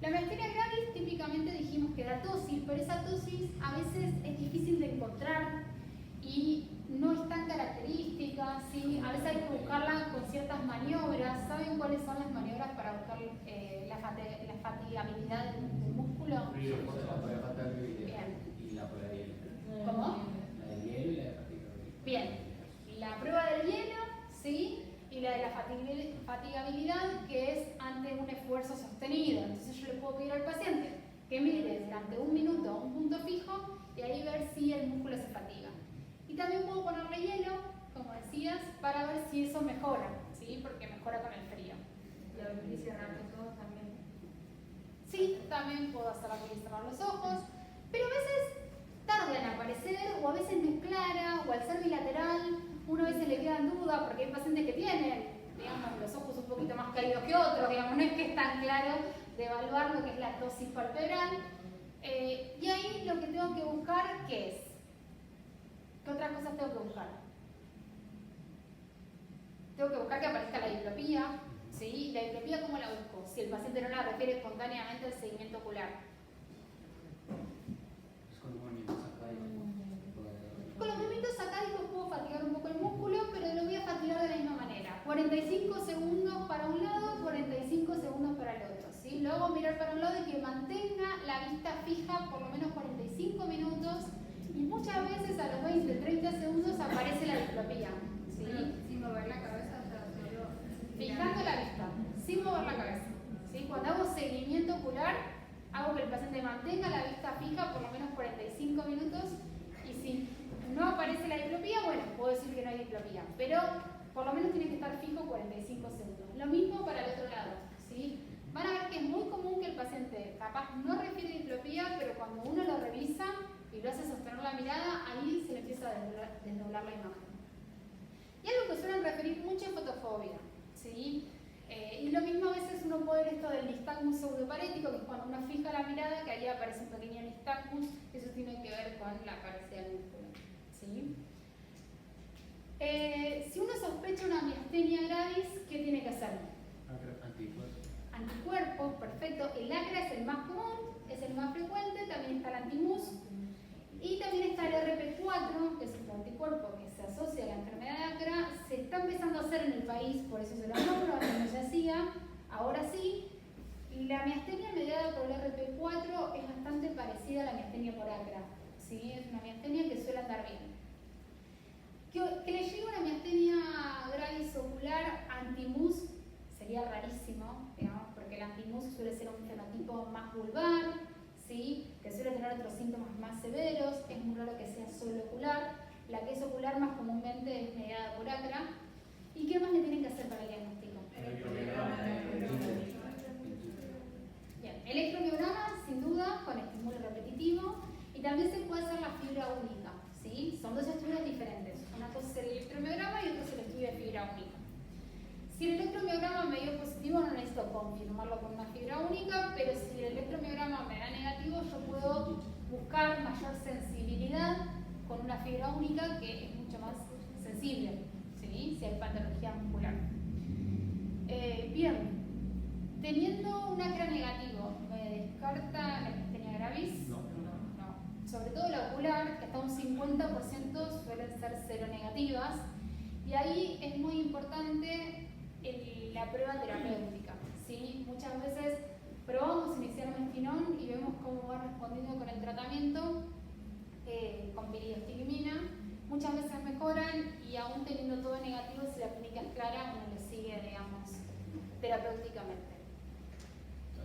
La miastenia gravis típicamente dijimos que da tosis, pero esa tosis a veces es difícil de encontrar y no es tan característica. ¿Sí? A veces hay que buscarla con ciertas maniobras. ¿Saben cuáles son las maniobras para buscar la fatigabilidad del músculo? La prueba fatigabilidad Bien. y la prueba de hielo. ¿Cómo? La del hielo y la de fatigabilidad. Bien. La prueba del hielo, ¿sí? Y la de la fatigabilidad, que es ante un esfuerzo sostenido. Entonces yo le puedo pedir al paciente que mire durante 1 minuto un punto fijo y ahí ver si el músculo se fatiga. Y también puedo ponerle hielo, como decías, para ver si eso mejora, ¿sí? Porque mejora con el frío. Y abrir y cerrar los ojos también. Sí, también puedo hacer abrir y cerrar los ojos, pero a veces tarda en aparecer, o a veces no es clara, o al ser bilateral, uno a veces le queda en duda, porque hay pacientes que tienen, digamos, los ojos un poquito más caídos que otros, digamos, no es que es tan claro de evaluar lo que es la tosis palpebral. Y ahí lo que tengo que buscar, ¿qué es? ¿Qué otras cosas tengo que buscar? Tengo que buscar que aparezca la diplopía, ¿sí? La diplopía, ¿cómo la busco? Si el paciente no la refiere espontáneamente al seguimiento ocular. Es con movimientos sacádicos. Con los movimientos sacádicos puedo fatigar un poco el músculo, pero lo voy a fatigar de la misma manera. 45 segundos para un lado, 45 segundos para el otro, ¿sí? Lo hago mirar para un lado y que mantenga la vista fija por lo menos 45 minutos y muchas veces a los 20-30 segundos aparece la diplopía, ¿sí? Sin mover la cabeza, o sea, solo Fijando la vista, sin mover la cabeza, ¿sí? Cuando hago seguimiento ocular, hago que el paciente mantenga la vista fija por lo menos 45 minutos y si no aparece la diplopía, bueno, puedo decir que no hay diplopía, pero por lo menos tiene que estar fijo 45 segundos. Lo mismo para el otro lado, ¿sí? Van a ver que es muy común que el paciente capaz no refiere diplopía, pero cuando uno lo revisa y lo hace sostener la mirada, ahí se le empieza a desdoblar la imagen. Y algo que suelen referir mucho es fotofobia, ¿sí? Y lo mismo a veces uno puede ver esto del nistagmus pseudoparético, que es cuando uno fija la mirada, que ahí aparece un pequeño nistagmus, eso tiene que ver con la parecida del músculo, ¿sí? Si uno sospecha una miastenia gravis, ¿qué tiene que hacer? Anticuerpos. Anticuerpos, perfecto. El ACRA es el más común, es el más frecuente, también está el antimus y también está el RP4, que es un anticuerpo que se asocia a la enfermedad de ACRA. Se está empezando a hacer en el país, por eso se lo nombro, antes no se hacía, ahora sí. La miastenia mediada por el RP4 es bastante parecida a la miastenia por ACRA, ¿sí? Es una miastenia que suele andar bien. Que le llegue una miastenia gravis ocular antimus sería rarísimo, digamos, porque el antimus suele ser un fenotipo más vulvar, ¿sí? Que suele tener otros síntomas más severos, es muy raro que sea solo ocular. La que es ocular más comúnmente es mediada por ACRA. ¿Y qué más le tienen que hacer para el diagnóstico? Bien, electromiograma sin duda con estímulo repetitivo y también se puede hacer la fibra única, ¿sí? Son dos estudios diferentes. Una cosa es el electromiograma y otra es el estudio de fibra única. Si el electromiograma me dio positivo, no necesito confirmarlo con una fibra única, pero si el electromiograma me da negativo, yo puedo buscar mayor sensibilidad con una fibra única que es mucho más sensible, ¿sí? Si hay patología muscular. Bien, teniendo un ACRA negativo, ¿me descarta la miastenia gravis? No. No. Sobre todo la ocular, que hasta un 50% suelen ser seronegativas, y ahí es muy importante la prueba terapéutica, ¿sí? Muchas veces probamos iniciar mefenón y vemos cómo va respondiendo con el tratamiento con piridostilimina. Muchas veces mejoran y aún teniendo todo negativo, si la clínica es clara, uno le sigue, digamos, terapéuticamente. La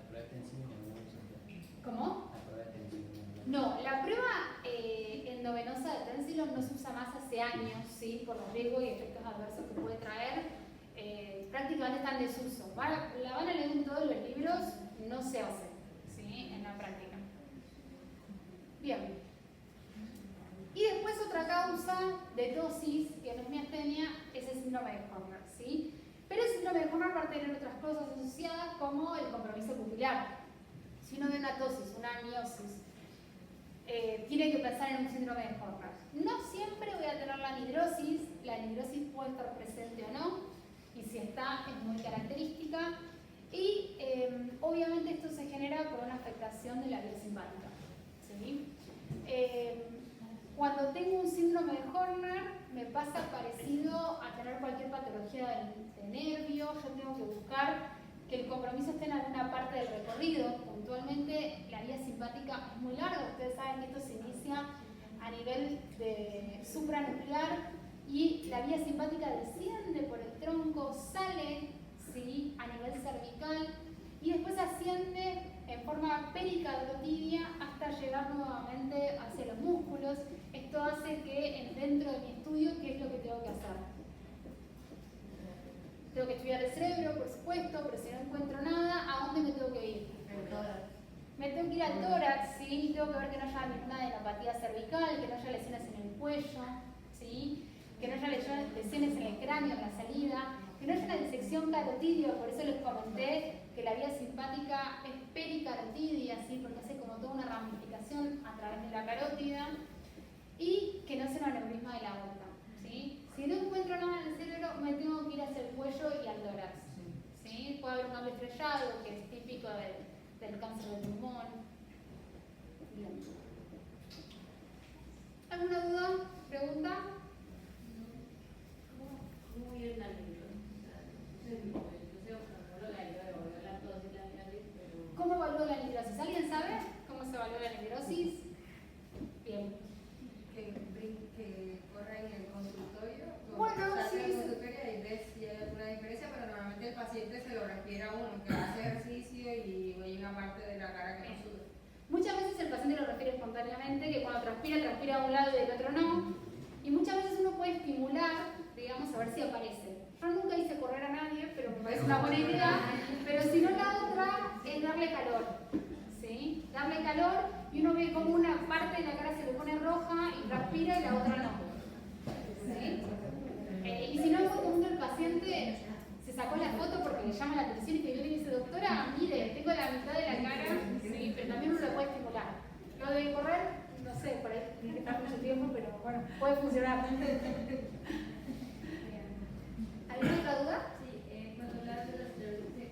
prueba de tensión no se usa. ¿Cómo? La prueba de tensión No, la prueba endovenosa de Tensilon no se usa más hace años, ¿sí? Por los riesgos y efectos adversos que puede traer. Prácticamente está en desuso. La van a leer en todos los libros, no se hace, ¿sí? En la práctica. Bien. Y después otra causa de tosis, que no es miastenia, es el síndrome de Horner, ¿sí? Pero el síndrome de Horner va a tener otras cosas asociadas como el compromiso pupilar. Si uno ve una tosis, una miosis, tiene que pensar en un síndrome de Horner. No siempre voy a tener la anhidrosis puede estar presente o no, y si está es muy característica, y obviamente esto se genera por una afectación de la vía simpática, ¿sí? Cuando tengo un síndrome de Horner me pasa parecido a tener cualquier patología de nervio. Yo tengo que buscar que el compromiso esté en alguna parte del recorrido. Puntualmente la vía simpática es muy larga, ustedes saben que esto se inicia a nivel de supranuclear y la vía simpática desciende por el tronco, sale, ¿sí? A nivel cervical y después asciende en forma pericardotidia hasta llegar nuevamente hacia los músculos. Esto hace que dentro de mi estudio, ¿qué es lo que tengo que hacer? Tengo que estudiar el cerebro, por supuesto, pero si no encuentro nada, ¿a dónde me tengo que ir? Me tengo que ir al tórax, ¿sí? Tengo que ver que no haya ninguna adenopatía cervical, que no haya lesiones en el cuello, ¿sí? Que no haya lesiones en el cráneo, en la salida, que no haya una disección carotidia, por eso les comenté que la vía simpática es pericarotidia, ¿sí? Porque hace como toda una ramificación a través de la carótida, y que no sea un aneurisma de la aorta, ¿sí? Si no encuentro nada en el cerebro, me tengo que ir hacia el cuello y al tórax. ¿Sí? Puede haber un doble estrellado, que es típico del cáncer de pulmón. Bien. ¿Alguna duda? ¿Pregunta? ¿Cómo viene la fibrosis? Yo sé, por ejemplo, la lactosis, la fibrosis, pero... ¿Cómo evalúo la nigrosis? ¿Alguien sabe cómo se evalúa la nigrosis? Bien. Que corra en el consultorio. Bueno, sí, en el sí. consultorio y ves si hay alguna diferencia, pero normalmente el paciente se lo refiere a uno que hace ejercicio y hay una parte de la cara que no suda. Muchas veces el paciente lo refiere espontáneamente, que cuando transpira a un lado y del otro no. Y muchas veces uno puede estimular, digamos, a ver si aparece. Yo nunca hice correr a nadie, pero me parece una buena idea. Pero si no, la otra es darle calor. ¿Sí? Darle calor y uno ve como una parte de la cara se le pone roja y transpira y la otra no. ¿Sí? Y si no, es muy común que el paciente se sacó la foto porque le llama la atención y que viene y dice, doctora, mire, tengo la mitad de la cara, ¿sí? Pero también uno lo puede estimular. Lo de correr, no sé, por ahí tiene que estar mucho tiempo, pero bueno, puede funcionar. ¿Alguna otra duda? Sí, cuando hablabas de la esclerosis decía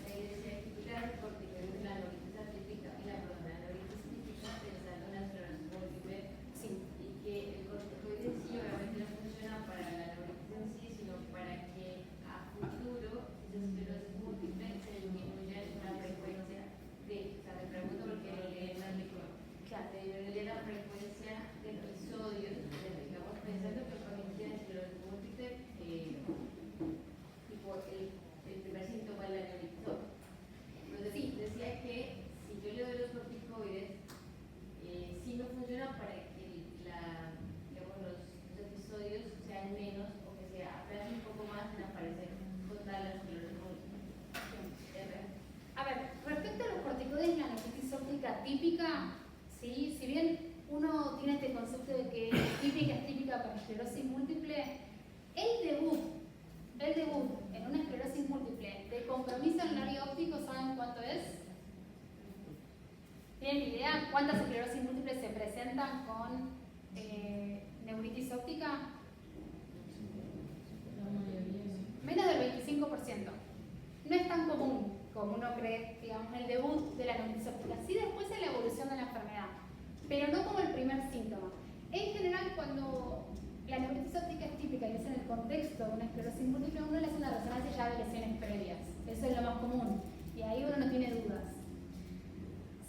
que claro, porque la neuritis atípica y la neuritis típica pensando en la esclerosis múltiple, Sí. y que el corticoide sí obviamente no funciona para la neuritis en sí, sino para que a futuro esa esclerosis múltiple se disminuya la frecuencia de, o sea, me pregunto porque leí en la película, se disminuye la frecuencia de episodios, digamos, pensando que el paciente tiene esclerosis múltiple, tipo el primer síntoma de la neuritis. Entonces, Sí. decía que si yo le doy los corticoides, sí no funciona para que digamos, los episodios sean menos o que se aplacen un poco más en aparecer con tal esclerosis múltiple. A ver, respecto a los corticoides, la neuritis óptica típica, ¿sí? Si bien uno tiene este concepto de que típica es típica para esclerosis múltiple, el debut en una esclerosis múltiple de compromiso en el área óptico, ¿saben cuánto es? ¿Tienen idea cuántas esclerosis múltiples se presentan con neuritis óptica? Menos del 25%. No es tan común como uno cree, digamos, el debut de la neuritis óptica. Sí, después en la evolución de la enfermedad, pero no como el primer síntoma. En general, cuando la neuritis óptica es típica y es en el contexto de una esclerosis múltiple, uno le hace una resonancia ya de lesiones previas. Eso es lo más común. Y ahí uno no tiene dudas.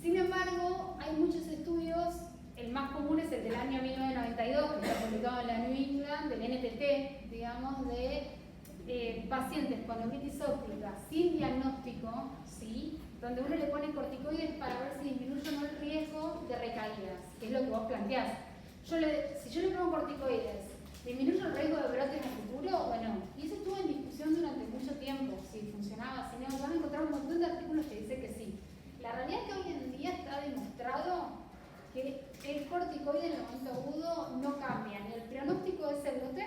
Sin embargo, hay muchos estudios, el más común es el del año 1992, que está publicado en la New England, del NTT, digamos, de pacientes con neuritis óptica sin diagnóstico, ¿sí? Donde uno le pone corticoides para ver si disminuye o no el riesgo de recaídas, que es lo que vos planteás. Si yo le pongo corticoides, ¿disminuye el riesgo de brotes en el futuro o no? Y eso estuvo en discusión durante mucho tiempo, si funcionaba, si no. Van a encontrar un montón de artículos que dicen que sí. La realidad es que hoy en día está demostrado que el corticoide en el momento agudo no cambia ni el pronóstico de ese brote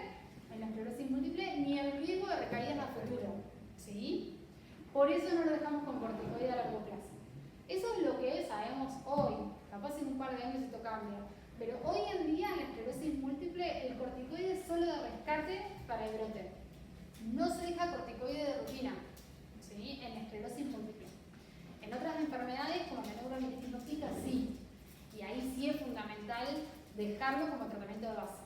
en la esclerosis múltiple ni el riesgo de recaídas a futuro. ¿Sí? Por eso no lo dejamos con corticoide a largo plazo. Eso es lo que sabemos hoy. Capaz en un par de años esto cambia. Pero hoy en día en la esclerosis múltiple el corticoide es solo de rescate para el brote. No se deja corticoide de rutina, ¿sí? En la esclerosis múltiple. En otras enfermedades como la neuromielitis óptica sí. Y ahí sí es fundamental dejarlo como tratamiento de base.